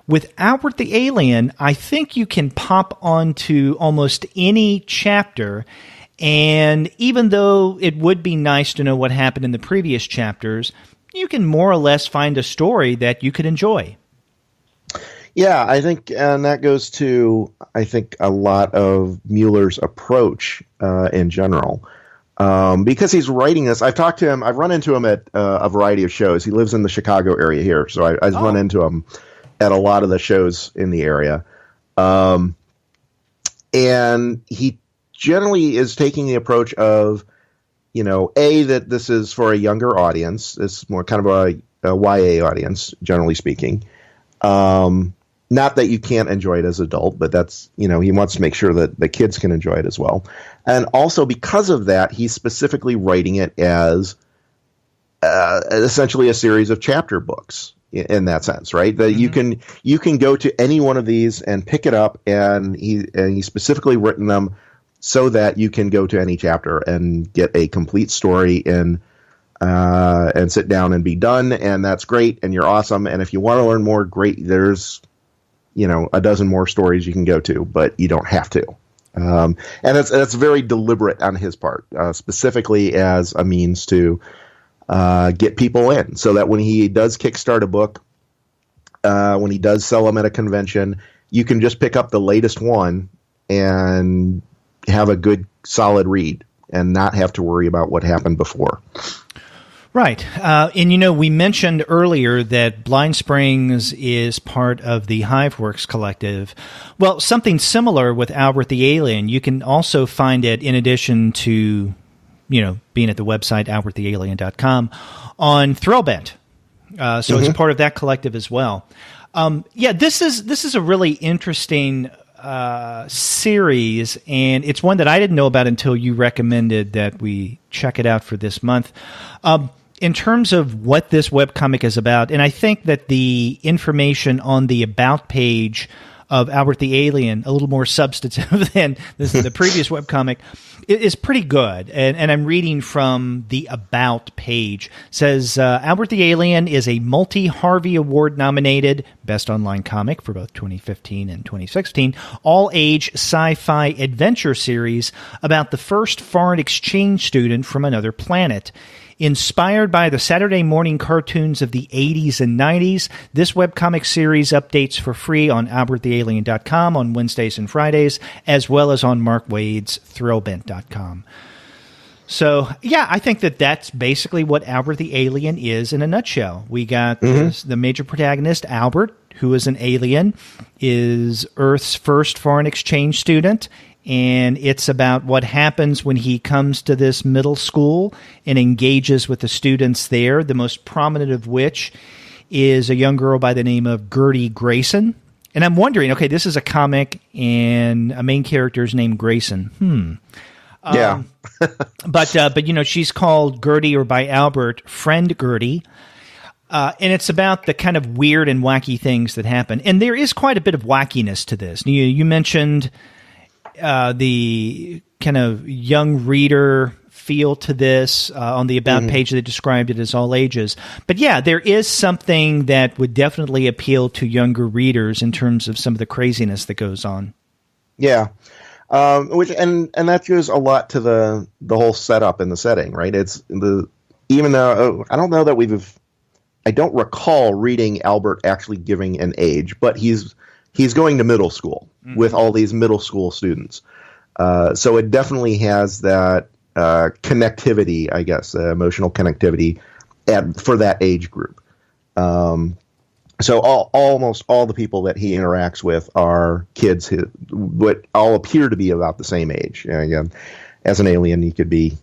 Speaker 1: With Albert the Alien, I think you can pop onto almost any chapter, and even though it would be nice to know what happened in the previous chapters, you can more or less find a story that you could enjoy.
Speaker 2: Yeah, I think, and that goes to, I think, a lot of Mueller's approach in general. Because he's writing this, I've talked to him, I've run into him at a variety of shows. He lives in the Chicago area here, so I've run into him at a lot of the shows in the area. And he generally is taking the approach of, that this is for a younger audience. It's more kind of a YA audience, generally speaking. Not that you can't enjoy it as an adult, but that's, he wants to make sure that the kids can enjoy it as well. And also because of that, he's specifically writing it as essentially a series of chapter books in that sense, right? That you can go to any one of these and pick it up, and he's specifically written them so that you can go to any chapter and get a complete story and sit down and be done. And that's great. And you're awesome. And if you want to learn more, great. There's, a dozen more stories you can go to, but you don't have to. And that's very deliberate on his part, specifically as a means to get people in, so that when he does kickstart a book, when he does sell them at a convention, you can just pick up the latest one and have a good, solid read and not have to worry about what happened before.
Speaker 1: Right. And, we mentioned earlier that Blindsprings is part of the Hiveworks Collective. Well, something similar with Albert the Alien. You can also find it, in addition to, being at the website albertthealien.com, on Thrillbent. So it's part of that collective as well. This is a really interesting series, and it's one that I didn't know about until you recommended that we check it out for this month. In terms of what this webcomic is about, and I think that the information on the About page of Albert the Alien, a little more substantive than the previous webcomic, is pretty good. And I'm reading from the About page. It says, Albert the Alien is a multi-Harvey Award-nominated Best Online Comic for both 2015 and 2016, all-age sci-fi adventure series about the first foreign exchange student from another planet. Inspired by the Saturday morning cartoons of the 80s and 90s, this webcomic series updates for free on albertthealien.com on Wednesdays and Fridays, as well as on Mark Wade's thrillbent.com. So, I think that's basically what Albert the Alien is in a nutshell. We got the major protagonist, Albert, who is an alien, is Earth's first foreign exchange student, and it's about what happens when he comes to this middle school and engages with the students there, the most prominent of which is a young girl by the name of Gertie Grayson. And I'm wondering, okay, this is a comic and a main character is named Grayson. But she's called Gertie, or by Albert, Friend Gertie. And it's about the kind of weird and wacky things that happen. And there is quite a bit of wackiness to this. You mentioned the kind of young reader feel to this on the About page. They described it as all ages. But there is something that would definitely appeal to younger readers in terms of some of the craziness that goes on. Yeah.
Speaker 2: Which that goes a lot to the whole setup and the setting, right? Even though I don't know that I don't recall reading Albert actually giving an age, but he's going to middle school with all these middle school students. So it definitely has that connectivity, I guess, emotional connectivity for that age group. So almost all the people that he interacts with are kids who all appear to be about the same age. And again, as an alien, he could be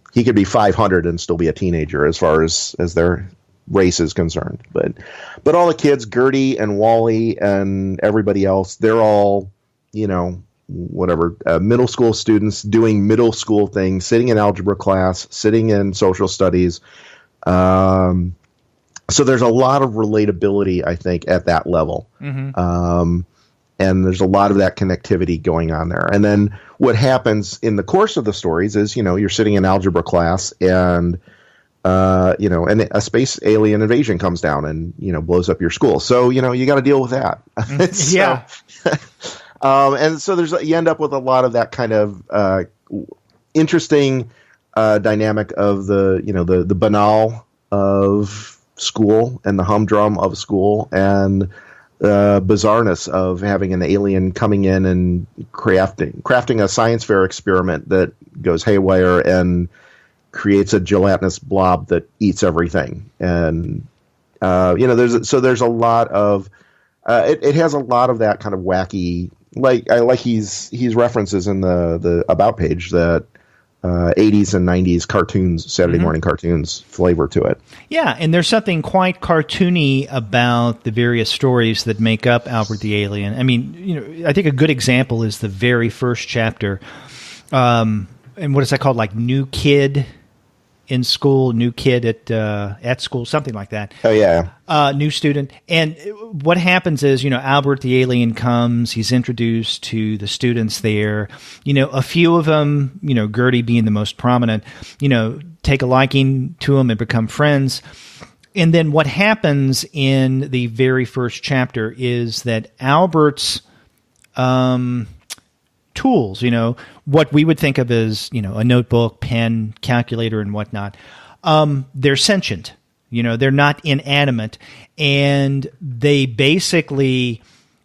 Speaker 2: 500 and still be a teenager as far as their race is concerned. But all the kids, Gertie and Wally and everybody else, they're all, middle school students doing middle school things, sitting in algebra class, sitting in social studies. So there's a lot of relatability, I think, at that level. And there's a lot of that connectivity going on there. And then what happens in the course of the stories is, you're sitting in algebra class and, and a space alien invasion comes down and, blows up your school. So, you got to deal with that. And so you end up with a lot of that kind of interesting dynamic of the banal of school and the humdrum of school and bizarreness of having an alien coming in and crafting a science fair experiment that goes haywire and creates a gelatinous blob that eats everything. And there's a lot of it has a lot of that kind of wacky, like he's references in the About page that 80s and 90s cartoons, Saturday morning cartoons flavor to it.
Speaker 1: Yeah, and there's something quite cartoony about the various stories that make up Albert the Alien. I mean, I think a good example is the very first chapter. And what is that called? Like New Kid? in school, new kid at school, something like that.
Speaker 2: Oh, yeah.
Speaker 1: New student. And what happens is, Albert the alien comes, he's introduced to the students there. A few of them, Gertie being the most prominent, take a liking to him and become friends. And then what happens in the very first chapter is that Albert's tools, what we would think of as, a notebook, pen, calculator, and whatnot, they're sentient. They're not inanimate, and they basically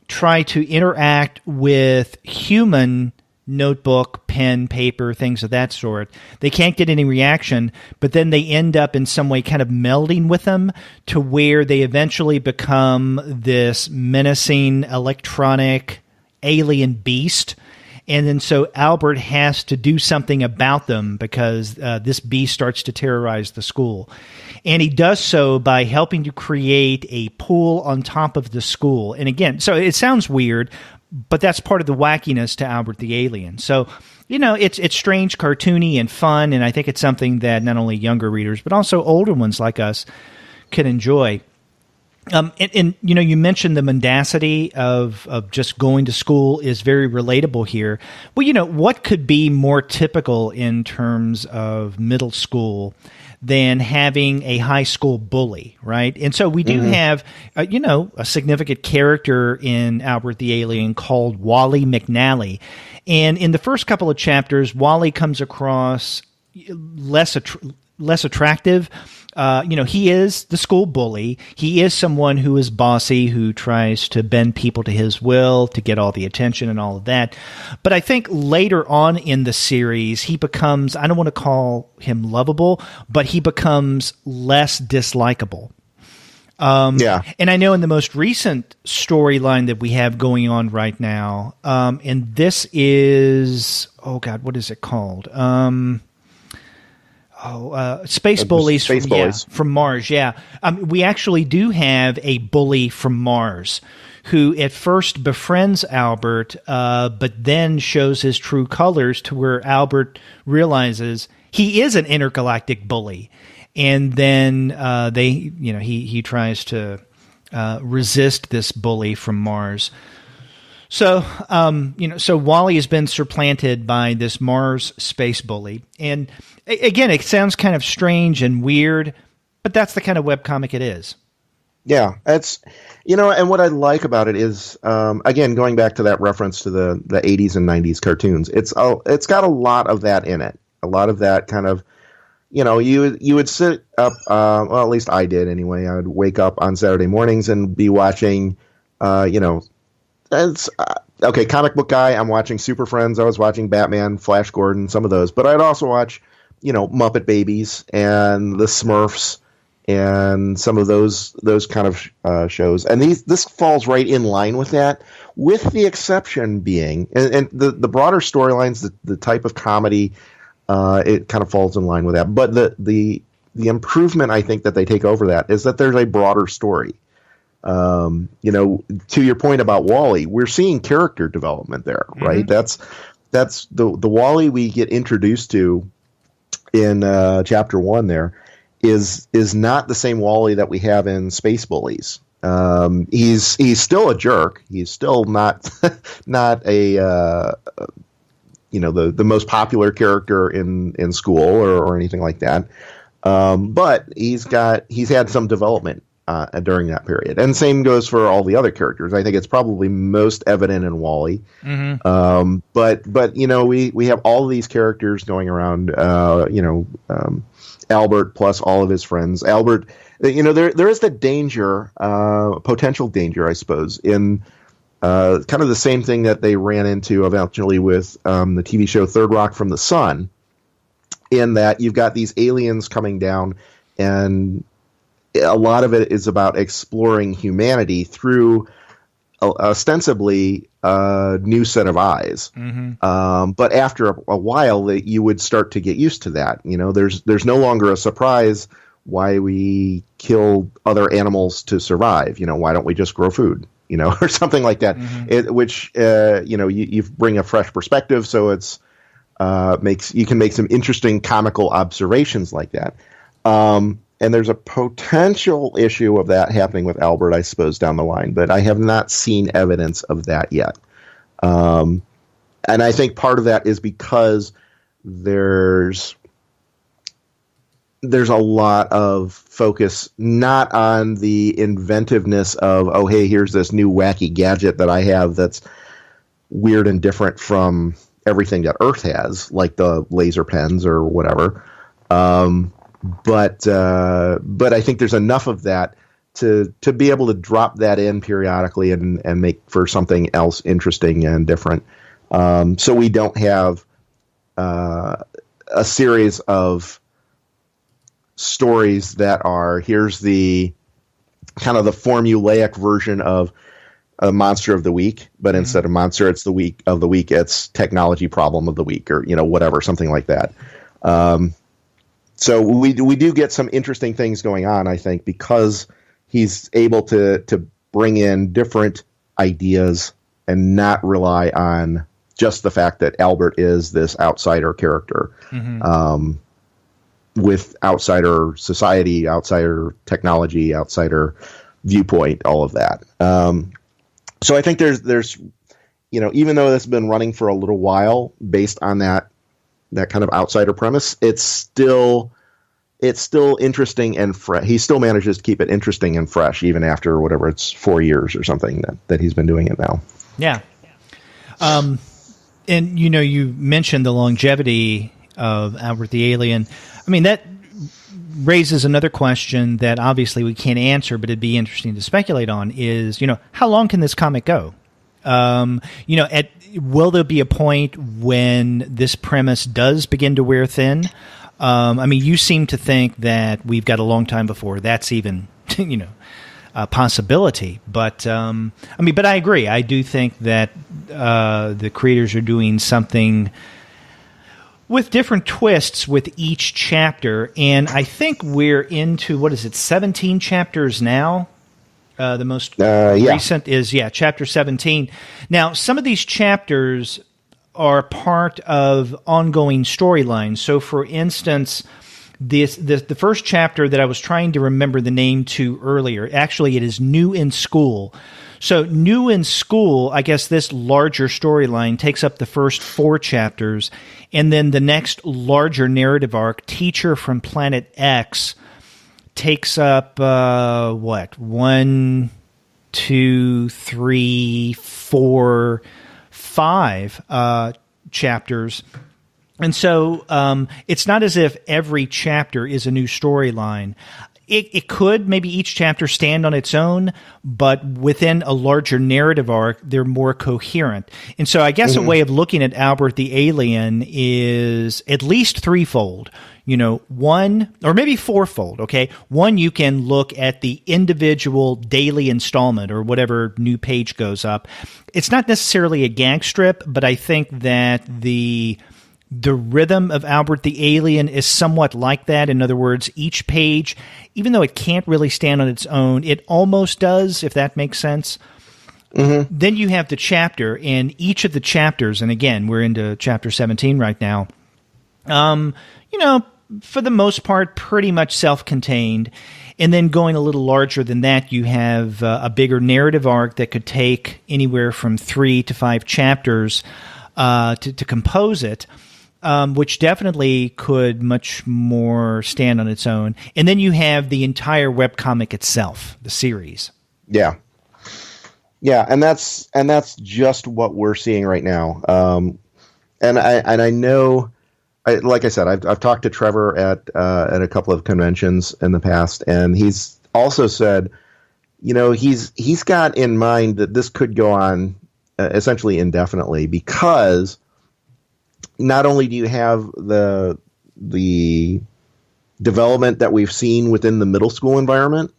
Speaker 1: try to interact with human notebook, pen, paper, things of that sort. They can't get any reaction, but then they end up in some way kind of melding with them to where they eventually become this menacing electronic alien beast. And then so Albert has to do something about them because this beast starts to terrorize the school. And he does so by helping to create a pool on top of the school. And again, so it sounds weird, but that's part of the wackiness to Albert the Alien. So, it's strange, cartoony, and fun, and I think it's something that not only younger readers, but also older ones like us can enjoy. And you mentioned the mendacity of just going to school is very relatable here. Well, what could be more typical in terms of middle school than having a high school bully, right? And so we do have, a significant character in Albert the Alien called Wally McNally. And in the first couple of chapters, Wally comes across less attractive. He is the school bully. He is someone who is bossy, who tries to bend people to his will to get all the attention and all of that. But I think later on in the series, he becomes, I don't want to call him lovable, but he becomes less dislikable. And I know in the most recent storyline that we have going on right now, and this is, what is it called? Space bullies from Mars. Yeah. We actually do have a bully from Mars who at first befriends Albert, but then shows his true colors to where Albert realizes he is an intergalactic bully. And then he tries to resist this bully from Mars. So, so Wally has been supplanted by this Mars space bully. And again, it sounds kind of strange and weird, but that's the kind of webcomic it is.
Speaker 2: Yeah, it's, and what I like about it is, again, going back to that reference to the 80s and 90s cartoons, it's got a lot of that in it. A lot of that kind of, you would sit up, well, at least I did anyway. I would wake up on Saturday mornings and be watching, it's comic book guy. I'm watching Super Friends. I was watching Batman, Flash Gordon, some of those. But I'd also watch, Muppet Babies and the Smurfs and some of those kind of shows. And this falls right in line with that, with the exception being, and the broader storylines, the type of comedy, it kind of falls in line with that. But the improvement I think that they take over that is that there's a broader story. To your point about Wally, we're seeing character development there, right? That's the Wally we get introduced to in chapter 1 there is not the same Wally that we have in Space Bullies. He's still a jerk. He's still not a the most popular character in school or anything like that. But he's had some development during that period, and same goes for all the other characters. I think it's probably most evident in Wally. But we have all these characters going around. Albert plus all of his friends. Albert, there is the danger, potential danger, I suppose, in kind of the same thing that they ran into eventually with the TV show Third Rock from the Sun, in that you've got these aliens coming down, and a lot of it is about exploring humanity through ostensibly a new set of eyes. But after a while, you would start to get used to that. There's no longer a surprise why we kill other animals to survive. Why don't we just grow food? Or something like that. You bring a fresh perspective, so it's you can make some interesting comical observations like that. And there's a potential issue of that happening with Albert, I suppose, down the line, but I have not seen evidence of that yet. And I think part of that is because there's a lot of focus not on the inventiveness of, oh, hey, here's this new wacky gadget that I have that's weird and different from everything that Earth has, like the laser pens or whatever. But I think there's enough of that to be able to drop that in periodically and make for something else interesting and different. So we don't have a series of stories that are, here's the kind of the formulaic version of a monster of the week, but instead of monster, it's the week of the week, it's technology problem of the week, or whatever, something like that. So we do get some interesting things going on, I think, because he's able to bring in different ideas and not rely on just the fact that Albert is this outsider character, with outsider society, outsider technology, outsider viewpoint, all of that. So I think there's even though this has been running for a little while based on that kind of outsider premise, it's still interesting and fresh. He still manages to keep it interesting and fresh even after whatever, it's 4 years or something that he's been doing it now.
Speaker 1: Yeah. And you mentioned the longevity of Albert the Alien. I mean, that raises another question that obviously we can't answer, but it'd be interesting to speculate on is, how long can this comic go? Will there be a point when this premise does begin to wear thin? You seem to think that we've got a long time before that's even, a possibility. But but I agree. I do think that the creators are doing something with different twists with each chapter, and I think we're into 17 chapters now. The most recent is chapter 17. Now, some of these chapters are part of ongoing storylines. So, for instance, the first chapter that I was trying to remember the name to earlier, actually it is New in School. So New in School, I guess this larger storyline takes up the first 4 chapters, and then the next larger narrative arc, Teacher from Planet X, takes up 1, 2, 3, 4, 5 chapters. And so it's not as if every chapter is a new storyline. It could maybe each chapter stand on its own, but within a larger narrative arc, they're more coherent. And so I guess a way of looking at Albert the Alien is at least threefold. One, or maybe fourfold, okay? One, you can look at the individual daily installment or whatever new page goes up. It's not necessarily a gag strip, but I think that the rhythm of Albert the Alien is somewhat like that. In other words, each page, even though it can't really stand on its own, it almost does, if that makes sense. Then you have the chapter, and each of the chapters, and again, we're into chapter 17 right now, for the most part, pretty much self-contained. And then going a little larger than that, you have a bigger narrative arc that could take anywhere from 3 to 5 chapters to compose it. Which definitely could much more stand on its own. And then you have the entire webcomic itself, the series. Yeah.
Speaker 2: Yeah, and that's just what we're seeing right now. And I know, like I said, I've talked to Trevor at a couple of conventions in the past, and he's also said, he's got in mind that this could go on essentially indefinitely, because not only do you have the development that we've seen within the middle school environment,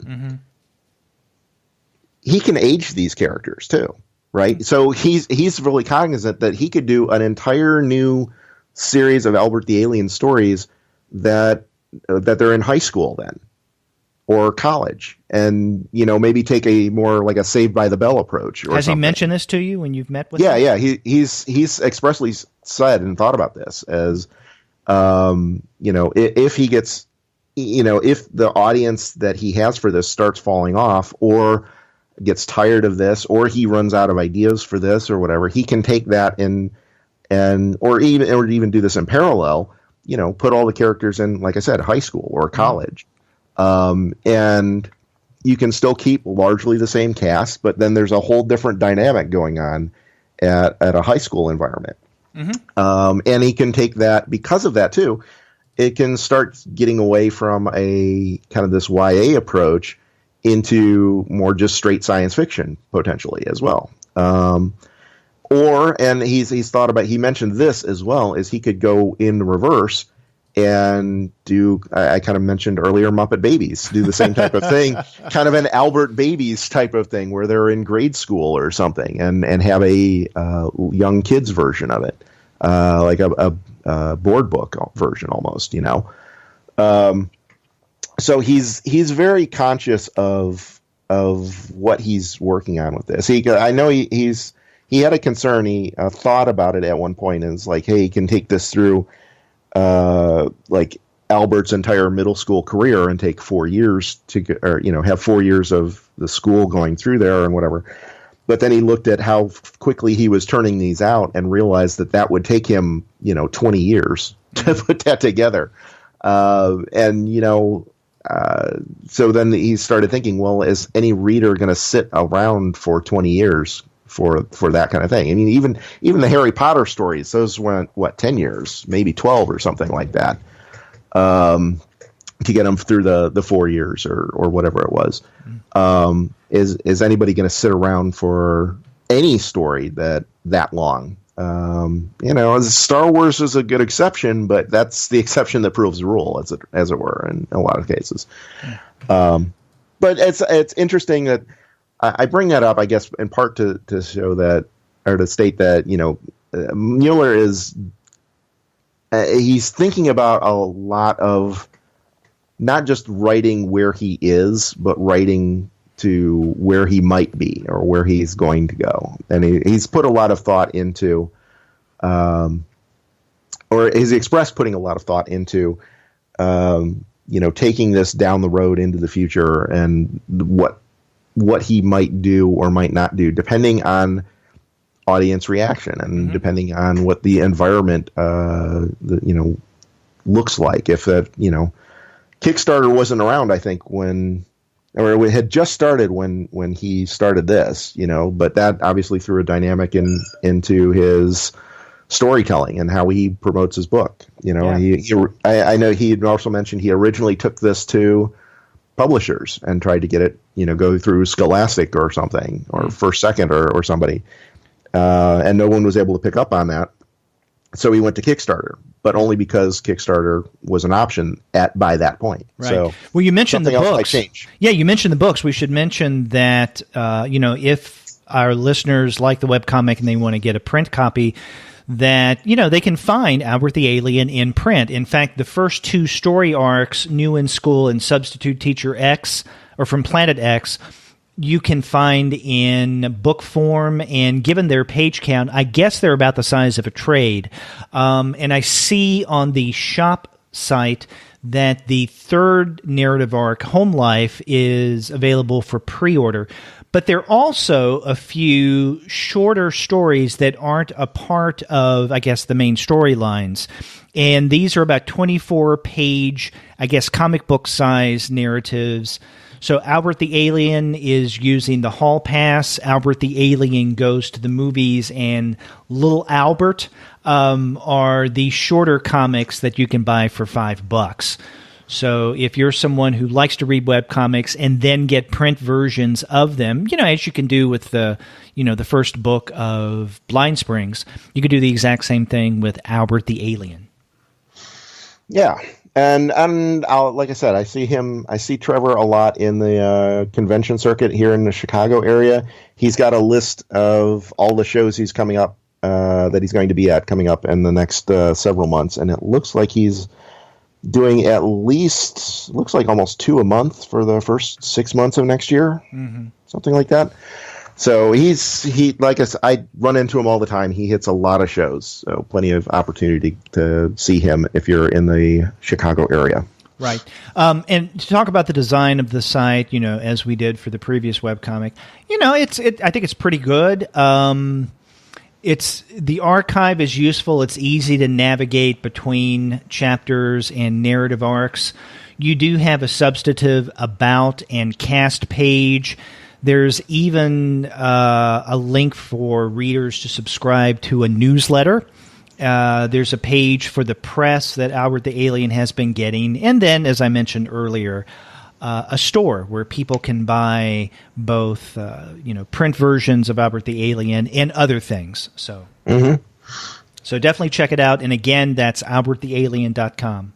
Speaker 2: he can age these characters too, right? So he's really cognizant that he could do an entire new series of Albert the Alien stories that they're in high school then, or college, and maybe take a more like a Saved by the Bell approach. Or
Speaker 1: Has
Speaker 2: something.
Speaker 1: he mentioned this to you when you've met with him?
Speaker 2: Yeah. He's expressly said and thought about this as, if he gets, if the audience that he has for this starts falling off, or gets tired of this, or he runs out of ideas for this or whatever, he can take that or even do this in parallel. Put all the characters in, like I said, high school or college. And you can still keep largely the same cast, but then there's a whole different dynamic going on at a high school environment. Mm-hmm. And he can take that, because of that too, it can start getting away from a kind of this YA approach into more just straight science fiction potentially as well. And he's thought about, he mentioned this as well, is he could go in reverse and do, I kind of mentioned earlier, Muppet Babies, do the same type of thing, kind of an Albert Babies type of thing where they're in grade school or something, and have a young kids version of it, like a board book version almost, So he's very conscious of what he's working on with this. I know he had a concern. He thought about it at one point, and it's like, hey, he can take this through like Albert's entire middle school career and take 4 years have 4 years of the school going through there and whatever. But then he looked at how quickly he was turning these out and realized that would take him, 20 years to put that together. So then he started thinking, well, is any reader going to sit around for 20 years for that kind of thing? I mean, even the Harry Potter stories, those went, 10 years, maybe 12 or something like that, to get them through the 4 years or whatever it was. Is anybody going to sit around for any story that long? Star Wars is a good exception, but that's the exception that proves the rule, as it were, in a lot of cases. But it's interesting that I bring that up, I guess, in part to show that, or to state that, Mueller is he's thinking about a lot of not just writing where he is, but writing to where he might be or where he's going to go. And he's put a lot of thought into, or he's expressed putting a lot of thought into, taking this down the road into the future and what he might do or might not do, depending on audience reaction and depending on what the environment, looks like. If that, Kickstarter wasn't around, I think, or it had just started when he started this, but that obviously threw a dynamic into his storytelling and how he promotes his book. I know he had also mentioned he originally took this to publishers and tried to get it, go through Scholastic or something, or First Second or somebody, and no one was able to pick up on that. So he went to Kickstarter, but only because Kickstarter was an option by that point.
Speaker 1: Right.
Speaker 2: So,
Speaker 1: well, you mentioned the books.
Speaker 2: Yeah,
Speaker 1: you mentioned the books. We should mention that, if our listeners like the webcomic and they want to get a print copy, that, they can find Albert the Alien in print. In fact, the first two story arcs, New in School and Substitute Teacher X, or From Planet X, you can find in book form, and given their page count, I guess they're about the size of a trade. And I see on the shop site that the third narrative arc, Home Life, is available for pre-order. But there are also a few shorter stories that aren't a part of, I guess, the main storylines. And these are about 24-page, I guess, comic book size narratives. So Albert the Alien is using the hall pass. Albert the Alien goes to the movies, and Little Albert are the shorter comics that you can buy for $5. So if you're someone who likes to read webcomics and then get print versions of them, as you can do with the first book of Blindsprings, you could do the exact same thing with Albert the Alien.
Speaker 2: Yeah. And like I said, I see Trevor a lot in the convention circuit here in the Chicago area. He's got a list of all the shows he's coming up, that he's going to be at coming up in the next several months. And it looks like he's doing at least, looks like almost 2 a month for the first 6 months of next year, something like that. So he like I run into him all the time. He hits a lot of shows, so plenty of opportunity to see him if you're in the Chicago area.
Speaker 1: Right. And to talk about the design of the site, as we did for the previous webcomic, I think it's pretty good. The archive is useful. It's easy to navigate between chapters and narrative arcs. You do have a substantive about and cast page. There's even a link for readers to subscribe to a newsletter. There's a page for the press that Albert the Alien has been getting. And then, as I mentioned earlier, a store where people can buy both, print versions of Albert the Alien and other things. So definitely check it out. And again, that's albertthealien.com.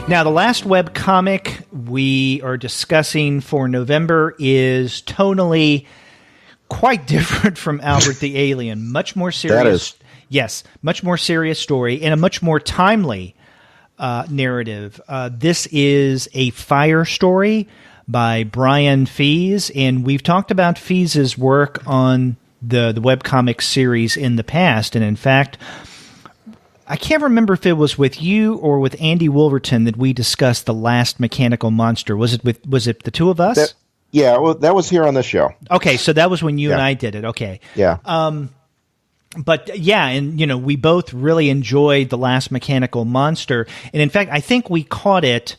Speaker 1: Now, the last webcomic we are discussing for November is tonally quite different from Albert the Alien. Much more serious.
Speaker 2: That is.
Speaker 1: Yes, much more serious story and a much more timely narrative. This is a fire story by Brian Fies, and we've talked about Fies' work on the webcomic series in the past, and in fact, I can't remember if it was with you or with Andy Wolverton that we discussed The Last Mechanical Monster. Was it the two of us?
Speaker 2: That was here on this show.
Speaker 1: Okay, so that was when you and I did it. Okay.
Speaker 2: Yeah.
Speaker 1: But yeah, and we both really enjoyed The Last Mechanical Monster. And in fact, I think we caught it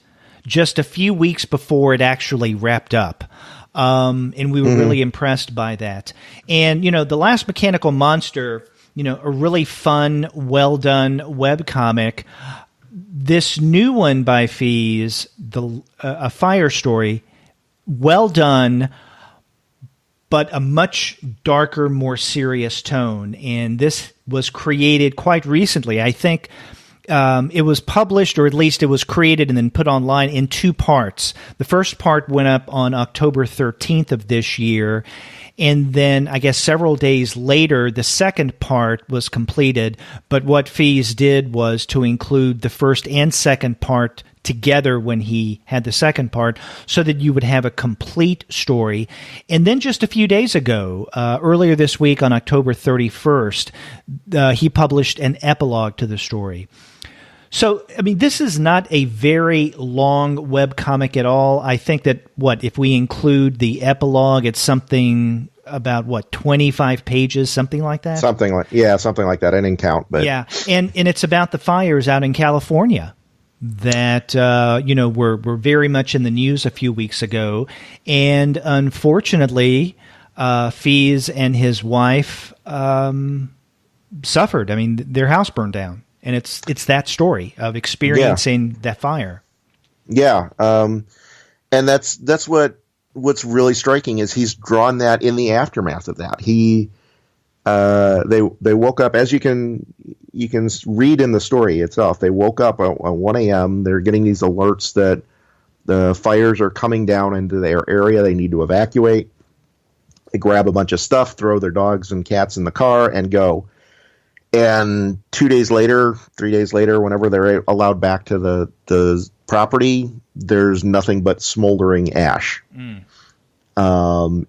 Speaker 1: just a few weeks before it actually wrapped up. And we were really impressed by that. And, The Last Mechanical Monster, a really fun, well-done webcomic. This new one by Fies, a fire story, well done, but a much darker, more serious tone. And this was created quite recently. I think it was published, or at least it was created and then put online in 2 parts. The first part went up on October 13th of this year. And then, I guess several days later, the second part was completed. But what Fies did was to include the first and second part together when he had the second part, so that you would have a complete story. And then just a few days ago, earlier this week on October 31st, he published an epilogue to the story. So, this is not a very long webcomic at all. I think that, if we include the epilogue, it's something about, 25 pages, something like that?
Speaker 2: Something like that. I didn't count. But
Speaker 1: yeah, and it's about the fires out in California that, were very much in the news a few weeks ago. And unfortunately, Fies and his wife suffered. Their house burned down. And it's that story of experiencing that fire. Yeah,
Speaker 2: and that's what's really striking is he's drawn that in the aftermath of that. They woke up, as you can read in the story itself. They woke up at 1 a.m. They're getting these alerts that the fires are coming down into their area. They need to evacuate. They grab a bunch of stuff, throw their dogs and cats in the car, and go. And 2 days later, 3 days later, whenever they're allowed back to the property, there's nothing but smoldering ash. And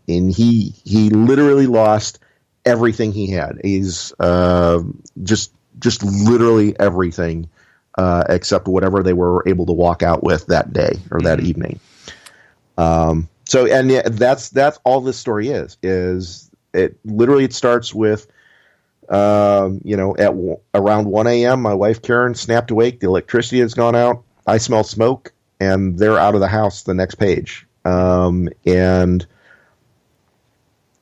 Speaker 2: he literally lost everything he had. He's just literally everything except whatever they were able to walk out with that day or that evening. That's all this story is it literally it starts with at around 1 a.m., my wife Karen snapped awake. The electricity has gone out. I smell smoke, and they're out of the house the next page. And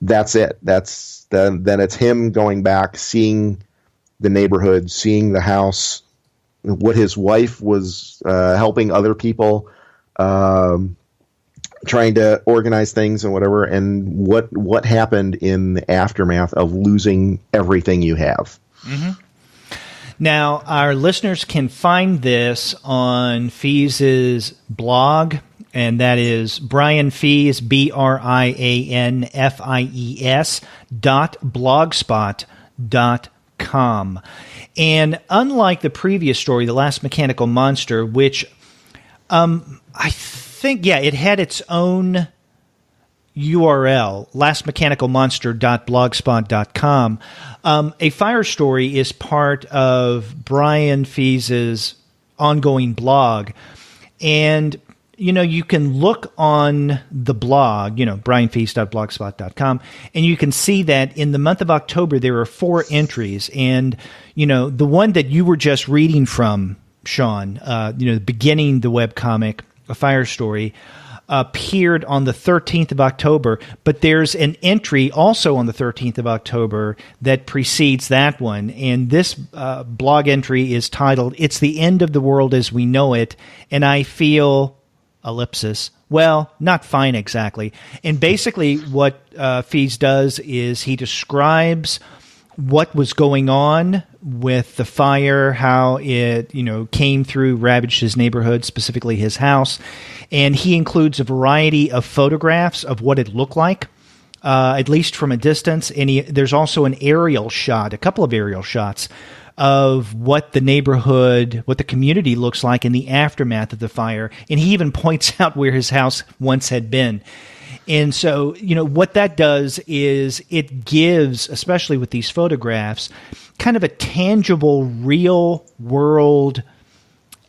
Speaker 2: that's it. Then it's him going back, seeing the neighborhood, seeing the house, what his wife was helping other people, trying to organize things and whatever, and what happened in the aftermath of losing everything you have.
Speaker 1: Now, our listeners can find this on Fies' blog, and that is Brian Fies, BrianFies.blogspot.com. And unlike the previous story, The Last Mechanical Monster, which I think, it had its own URL, lastmechanicalmonster.blogspot.com. A Fire Story is part of Brian Fies' ongoing blog. And, you can look on the blog, brianfies.blogspot.com, and you can see that in the month of October, there are 4 entries. And, the one that you were just reading from, Sean, beginning the webcomic, A Fire Story, appeared on the 13th of October, but there's an entry also on the 13th of October that precedes that one. And this blog entry is titled, "It's the End of the World as We Know It, and I Feel, ellipsis, well, not fine exactly." And basically what Fies does is he describes what was going on with the fire, how it, came through, ravaged his neighborhood, specifically his house. And he includes a variety of photographs of what it looked like, at least from a distance. And there's also an aerial shot, a couple of aerial shots of what the neighborhood, what the community looks like in the aftermath of the fire. And he even points out where his house once had been. And so, what that does is it gives, especially with these photographs, kind of a tangible, real-world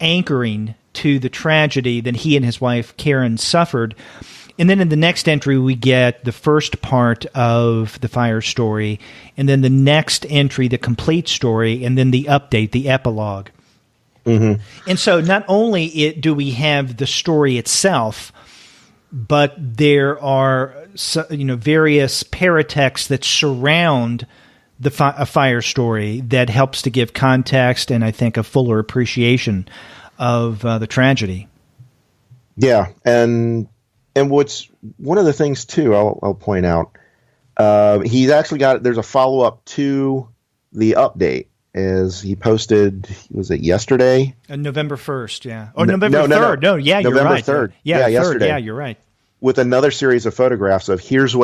Speaker 1: anchoring to the tragedy that he and his wife, Karen, suffered. And then in the next entry, we get the first part of the fire story, and then the next entry, the complete story, and then the update, the epilogue. Mm-hmm. And so not only do we have the story itself, but there are various paratexts that surround a fire story that helps to give context and I think a fuller appreciation of the tragedy.
Speaker 2: Yeah, and what's one of the things too I'll point out, he's actually there's a follow up to the update. As he posted, was it yesterday?
Speaker 1: November 1st, yeah. Or November 3rd. No, yeah, you're
Speaker 2: November
Speaker 1: right.
Speaker 2: 3rd.
Speaker 1: Yeah,
Speaker 2: yesterday.
Speaker 1: Yeah, you're right.
Speaker 2: With another series of photographs of here's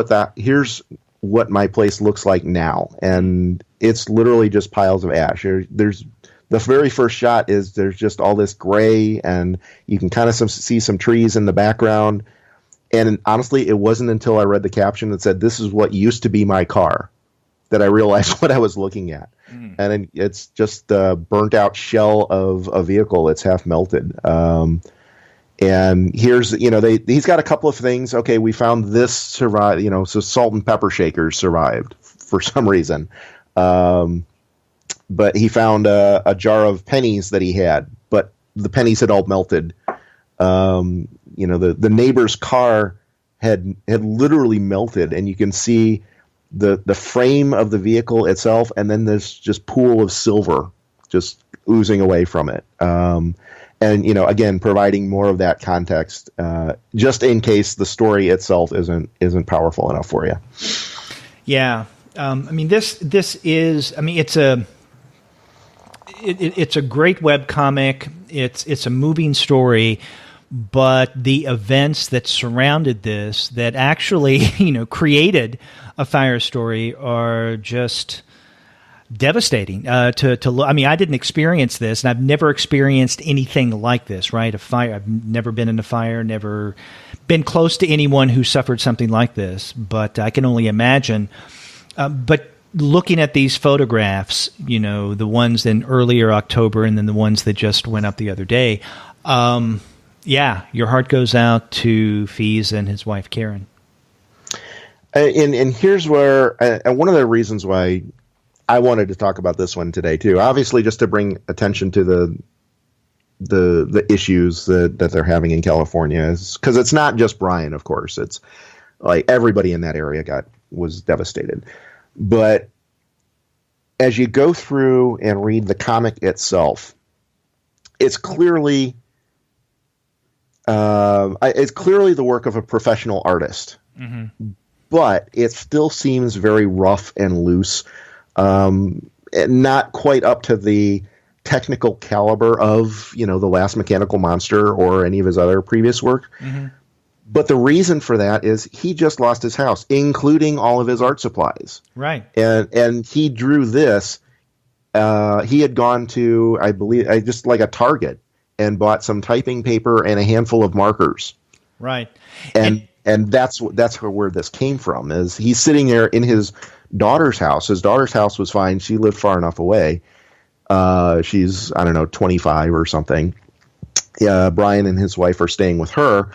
Speaker 2: what my place looks like now. And it's literally just piles of ash. There's the very first shot is there's just all this gray, and you can kind of see some trees in the background. And honestly, it wasn't until I read the caption that said, "This is what used to be my car," that I realized what I was looking at. And it's just a burnt out shell of a vehicle. It's half melted. And here's, he's got a couple of things. Okay, we found this survived, so salt and pepper shakers survived for some reason. But he found a jar of pennies that he had, but the pennies had all melted. The neighbor's car had literally melted, and you can see the frame of the vehicle itself, and then there's just pool of silver just oozing away from it. And again, providing more of that context, just in case the story itself isn't powerful enough for you.
Speaker 1: Yeah, this is. It's a great webcomic. It's a moving story. But the events that surrounded this, that actually, created a fire story, are just devastating. I didn't experience this, and I've never experienced anything like this. Right, a fire. I've never been in a fire, never been close to anyone who suffered something like this. But I can only imagine. But looking at these photographs, the ones in earlier October, and then the ones that just went up the other day. Yeah, your heart goes out to Fies and his wife, Karen.
Speaker 2: And here's where, and one of the reasons why I wanted to talk about this one today, too, obviously just to bring attention to the issues that they're having in California, because it's not just Brian, of course. It's like everybody in that area was devastated. But as you go through and read the comic itself, it's clearly the work of a professional artist, but it still seems very rough and loose, and not quite up to the technical caliber of, The Last Mechanical Monster or any of his other previous work. Mm-hmm. But the reason for that is he just lost his house, including all of his art supplies.
Speaker 1: Right.
Speaker 2: And he drew this. He had gone to, I believe, just like a Target and bought some typing paper and a handful of markers.
Speaker 1: Right.
Speaker 2: And that's where this came from. Is he's sitting there in his daughter's house. His daughter's house was fine. She lived far enough away. She's, I don't know, 25 or something. Brian and his wife are staying with her.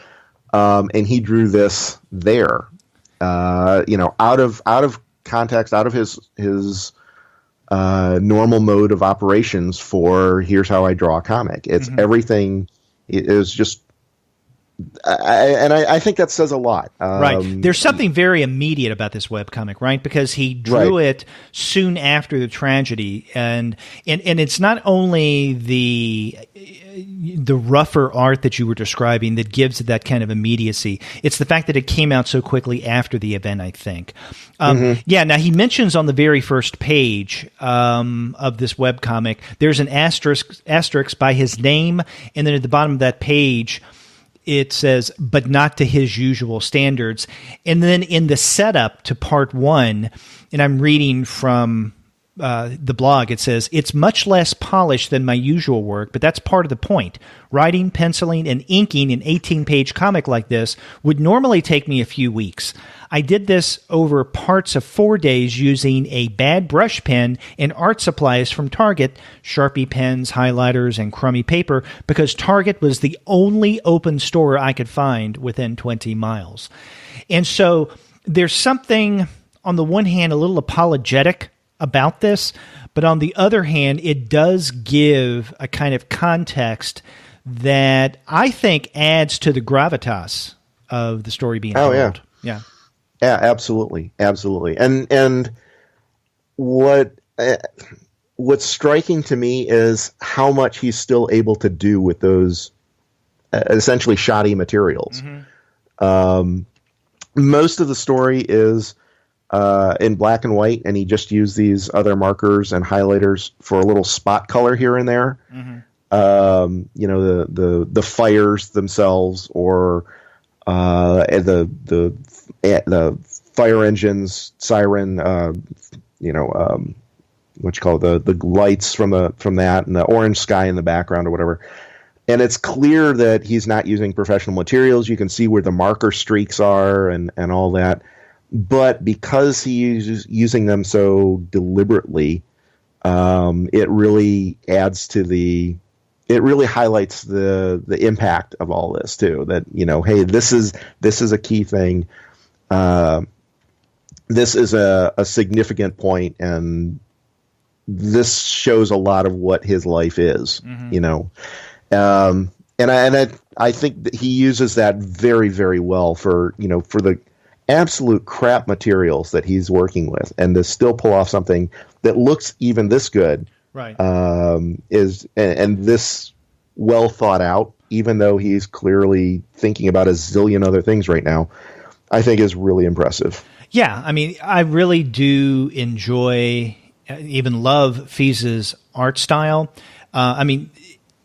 Speaker 2: And he drew this there, out of context, out of his normal mode of operations for here's how I draw a comic. It's everything is just, I think that says a lot.
Speaker 1: Right. There's something very immediate about this webcomic, right? Because he drew it soon after the tragedy, and it's not only the rougher art that you were describing that gives it that kind of immediacy. It's the fact that it came out so quickly after the event, I think. Yeah, now he mentions on the very first page of this webcomic, there's an asterisk by his name, and then at the bottom of that page, it says, but not to his usual standards. And then in the setup to part 1, and I'm reading from the blog, it says, it's much less polished than my usual work, but that's part of the point. Writing, penciling, and inking an 18-page comic like this would normally take me a few weeks. I did this over parts of 4 days using a bad brush pen and art supplies from Target, Sharpie pens, highlighters, and crummy paper, because Target was the only open store I could find within 20 miles. And so there's something, on the one hand, a little apologetic about this, but on the other hand, it does give a kind of context that I think adds to the gravitas of the story being told. Yeah.
Speaker 2: Yeah, absolutely. And what's striking to me is how much he's still able to do with those essentially shoddy materials. Most of the story is in black and white, and he just used these other markers and highlighters for a little spot color here and there. The fires themselves, or the fire engines, siren, what you call it, the lights from that, and the orange sky in the background or whatever. And it's clear that he's not using professional materials. You can see where the marker streaks are and all that. But because he's using them so deliberately, it really adds to it really highlights the impact of all this too. That, hey, this is a key thing. This is a significant point, and this shows a lot of what his life is. And I think that he uses that very, very well for the absolute crap materials that he's working with, and to still pull off something that looks even this good,
Speaker 1: right?
Speaker 2: Is this well thought out, even though he's clearly thinking about a zillion other things right now, I think is really impressive.
Speaker 1: Yeah, I mean, I really do enjoy, even love Fies' art style.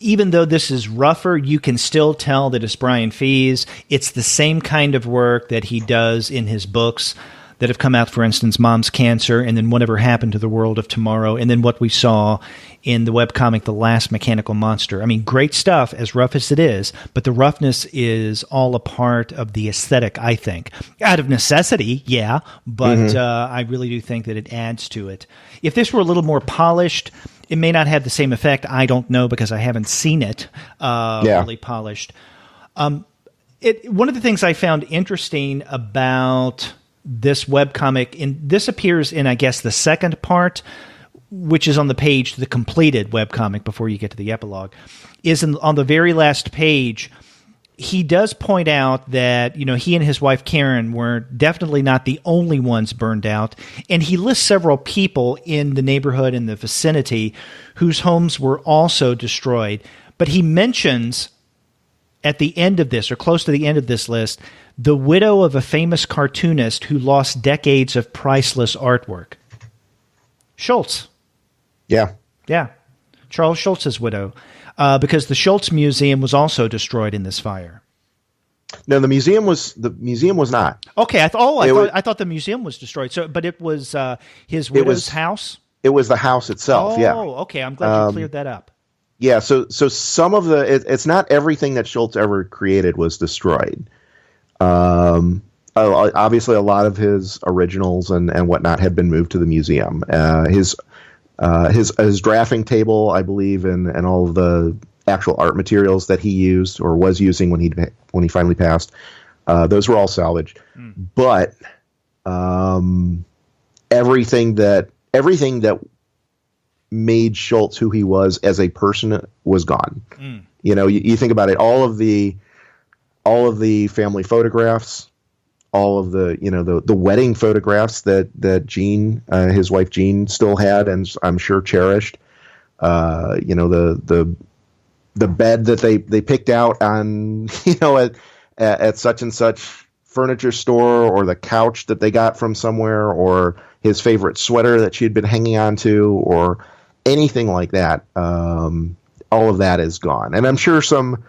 Speaker 1: Even though this is rougher, you can still tell that it's Brian Fies. It's the same kind of work that he does in his books that have come out, for instance, Mom's Cancer, and then Whatever Happened to the World of Tomorrow, and then what we saw in the webcomic The Last Mechanical Monster. I mean, great stuff, as rough as it is, but the roughness is all a part of the aesthetic, I think. Out of necessity, yeah, but I really do think that it adds to it. If this were a little more polished, it may not have the same effect. I don't know, because I haven't seen it really polished. One of the things I found interesting about this webcomic, and this appears in, I guess, the second part, which is on the page, the completed webcomic before you get to the epilogue, is on the very last page. He does point out that, he and his wife Karen were definitely not the only ones burned out, and he lists several people in the neighborhood, in the vicinity, whose homes were also destroyed. But he mentions at the end of this, or close to the end of this list, the widow of a famous cartoonist who lost decades of priceless artwork. Schultz.
Speaker 2: Yeah.
Speaker 1: Yeah. Charles Schultz's widow, because the Schultz Museum was also destroyed in this fire.
Speaker 2: No, the museum was not.
Speaker 1: Okay, I thought the museum was destroyed. So, but it was his widow's house.
Speaker 2: It was the house itself.
Speaker 1: Oh,
Speaker 2: yeah.
Speaker 1: Okay. I'm glad you cleared that up.
Speaker 2: Yeah. So some of it's not everything that Schultz ever created was destroyed. Obviously, a lot of his originals and whatnot had been moved to the museum. His drafting table, I believe, and all of the actual art materials that he used or was using when he finally passed, those were all salvaged. But everything that made Schultz who he was as a person was gone. You know, you think about it, all of the family photographs, all of the wedding photographs that Jean, his wife Jean, still had and I'm sure cherished. The bed that they picked out on, at such and such furniture store, or the couch that they got from somewhere, or his favorite sweater that she had been hanging on to, or anything like that. All of that is gone. And I'm sure some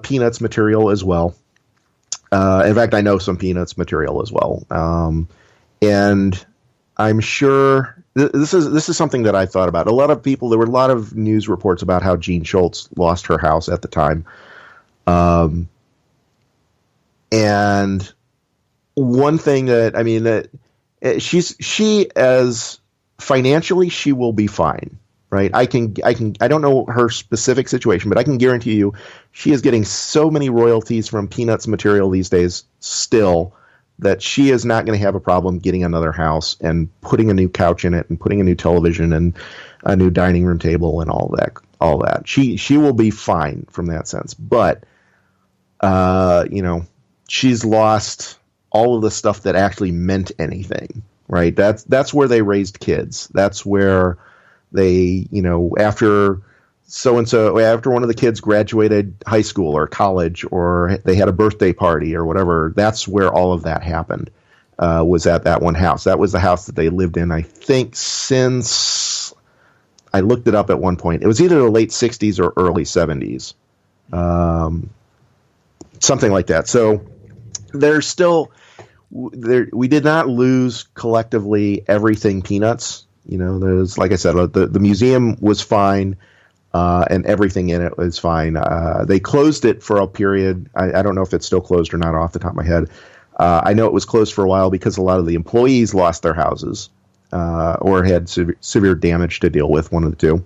Speaker 2: Peanuts material as well. In fact, I know some Peanuts material as well. And I'm sure this is something that I thought about. There were a lot of news reports about how Jean Schultz lost her house at the time. And one thing that she as financially, she will be fine, right? I don't know her specific situation, but I can guarantee you she is getting so many royalties from Peanuts material these days still, that she is not going to have a problem getting another house and putting a new couch in it and putting a new television and a new dining room table and all that. She will be fine from that sense. But, she's lost all of the stuff that actually meant anything, right? That's where they raised kids. That's where they, after after one of the kids graduated high school or college, or they had a birthday party or whatever, that's where all of that happened, was at that one house. That was the house that they lived in, I think, since I looked it up at one point. It was either the late 60s or early 70s. Something like that. So there's still, we did not lose collectively everything Peanuts. There's, like I said, the museum was fine. And everything in it was fine. They closed it for a period. I don't know if it's still closed or not off the top of my head. I know it was closed for a while because a lot of the employees lost their houses or had severe damage to deal with, one of the two.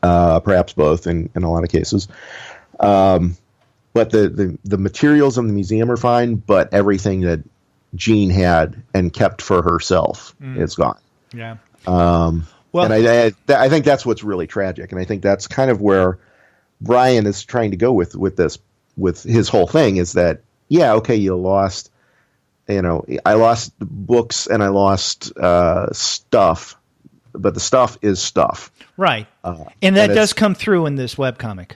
Speaker 2: Perhaps both in a lot of cases. But the materials in the museum are fine, but everything that Jean had and kept for herself is gone.
Speaker 1: Yeah.
Speaker 2: And I think that's what's really tragic, and I think that's kind of where Brian is trying to go with his whole thing, is that, yeah, okay, you lost, I lost books and I lost stuff, but the stuff is stuff,
Speaker 1: right? And that does come through in this webcomic.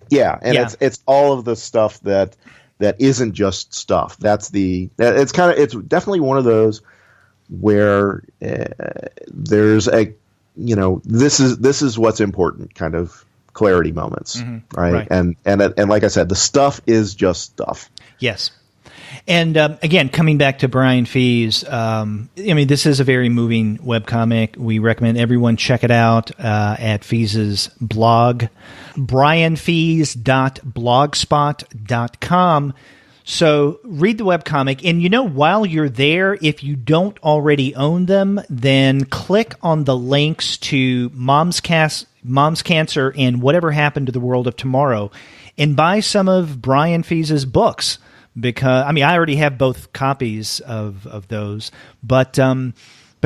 Speaker 2: Yeah, and it's all of the stuff that isn't just stuff. It's definitely one of those where there's a, this is what's important kind of clarity moments, right? And like I said, the stuff is just stuff.
Speaker 1: Yes. And again, coming back to Brian Fies, this is a very moving webcomic. We recommend everyone check it out at Fies's blog, brianfies.blogspot.com. So read the webcomic, and while you're there, if you don't already own them, then click on the links to Mom's Cancer and Whatever Happened to the World of Tomorrow, and buy some of Brian Fies's books, because I already have both copies of those, but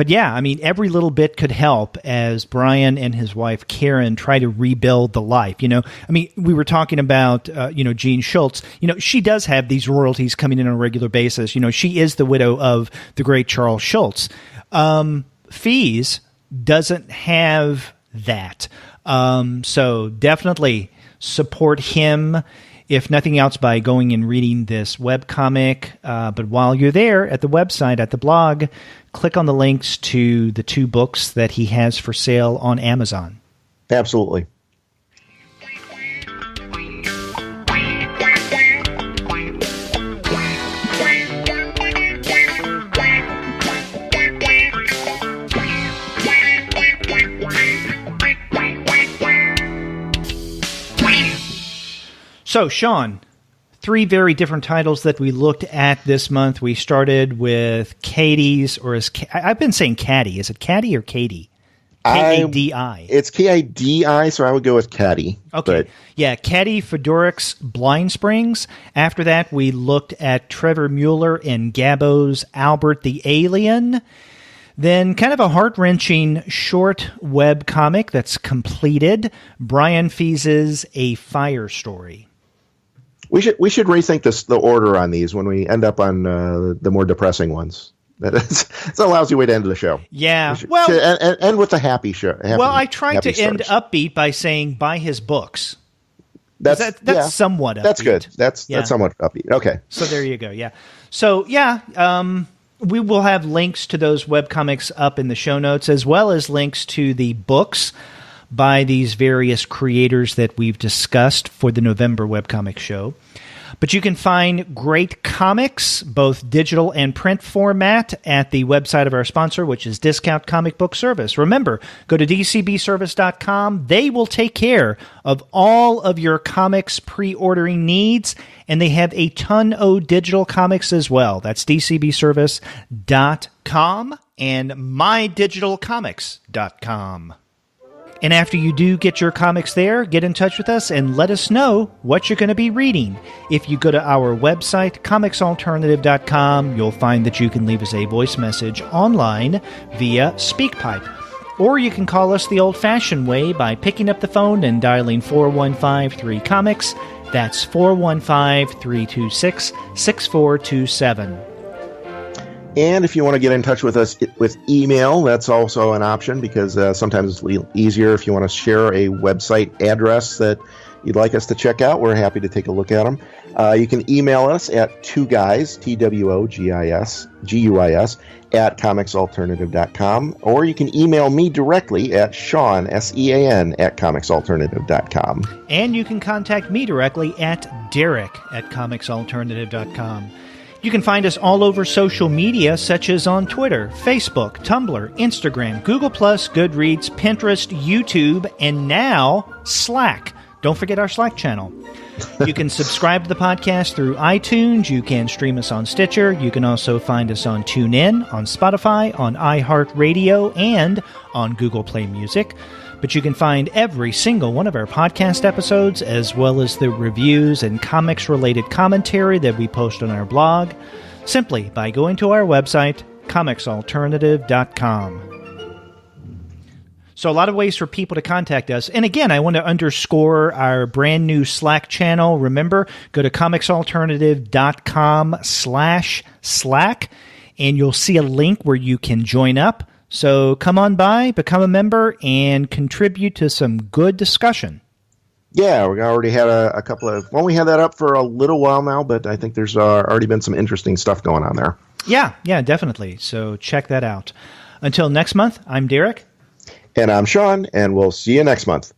Speaker 1: yeah, every little bit could help as Brian and his wife Karen try to rebuild the life. We were talking about, Jean Schultz. She does have these royalties coming in on a regular basis. She is the widow of the great Charles Schultz. Fies doesn't have that. So definitely support him, if nothing else, by going and reading this webcomic. But while you're there at the website, at the blog, click on the links to the 2 books that he has for sale on Amazon.
Speaker 2: Absolutely.
Speaker 1: So, Sean, 3 very different titles that we looked at this month. We started with Kadi's, I've been saying Kadi. Is it Kadi or Kadi? Kadi.
Speaker 2: It's Kidi, so I would go with Kadi.
Speaker 1: Okay. But. Yeah, Kadi fedoruk's Blindsprings. After that, we looked at Trevor Mueller and Gabo's Albert the Alien. Then kind of a heart-wrenching short web comic that's completed, Brian Fies' A Fire Story.
Speaker 2: We should rethink the order on these when we end up on the more depressing ones. It's a lousy way to end the show.
Speaker 1: Yeah,
Speaker 2: should end with a happy show.
Speaker 1: I tried to end upbeat by saying buy his books. That's somewhat upbeat.
Speaker 2: That's good. That's somewhat upbeat. Okay.
Speaker 1: So there you go. Yeah. So we will have links to those webcomics up in the show notes, as well as links to the books by these various creators that we've discussed for the November webcomic show. But you can find great comics, both digital and print format, at the website of our sponsor, which is Discount Comic Book Service. Remember, go to dcbservice.com. They will take care of all of your comics pre-ordering needs, and they have a ton of digital comics as well. That's dcbservice.com and mydigitalcomics.com. And after you do get your comics there, get in touch with us and let us know what you're going to be reading. If you go to our website, comicsalternative.com, you'll find that you can leave us a voice message online via SpeakPipe. Or you can call us the old-fashioned way by picking up the phone and dialing 4153-COMICS. That's 415-326-6427.
Speaker 2: And if you want to get in touch with us with email, that's also an option, because sometimes it's a little easier if you want to share a website address that you'd like us to check out. We're happy to take a look at them. You can email us at TWOGUYS, TWOGUYS, at comicsalternative.com, or you can email me directly at Sean, SEAN, at comicsalternative.com.
Speaker 1: And you can contact me directly at Derek at comicsalternative.com. You can find us all over social media, such as on Twitter, Facebook, Tumblr, Instagram, Google+, Goodreads, Pinterest, YouTube, and now Slack. Don't forget our Slack channel. You can subscribe to the podcast through iTunes. You can stream us on Stitcher. You can also find us on TuneIn, on Spotify, on iHeartRadio, and on Google Play Music. But you can find every single one of our podcast episodes, as well as the reviews and comics-related commentary that we post on our blog, simply by going to our website, comicsalternative.com. So a lot of ways for people to contact us. And again, I want to underscore our brand new Slack channel. Remember, go to comicsalternative.com/Slack, and you'll see a link where you can join up. So come on by, become a member, and contribute to some good discussion.
Speaker 2: Yeah, we already had a couple of... Well, we had that up for a little while now, but I think there's already been some interesting stuff going on there.
Speaker 1: Yeah, definitely. So check that out. Until next month, I'm Derek.
Speaker 2: And I'm Sean, and we'll see you next month.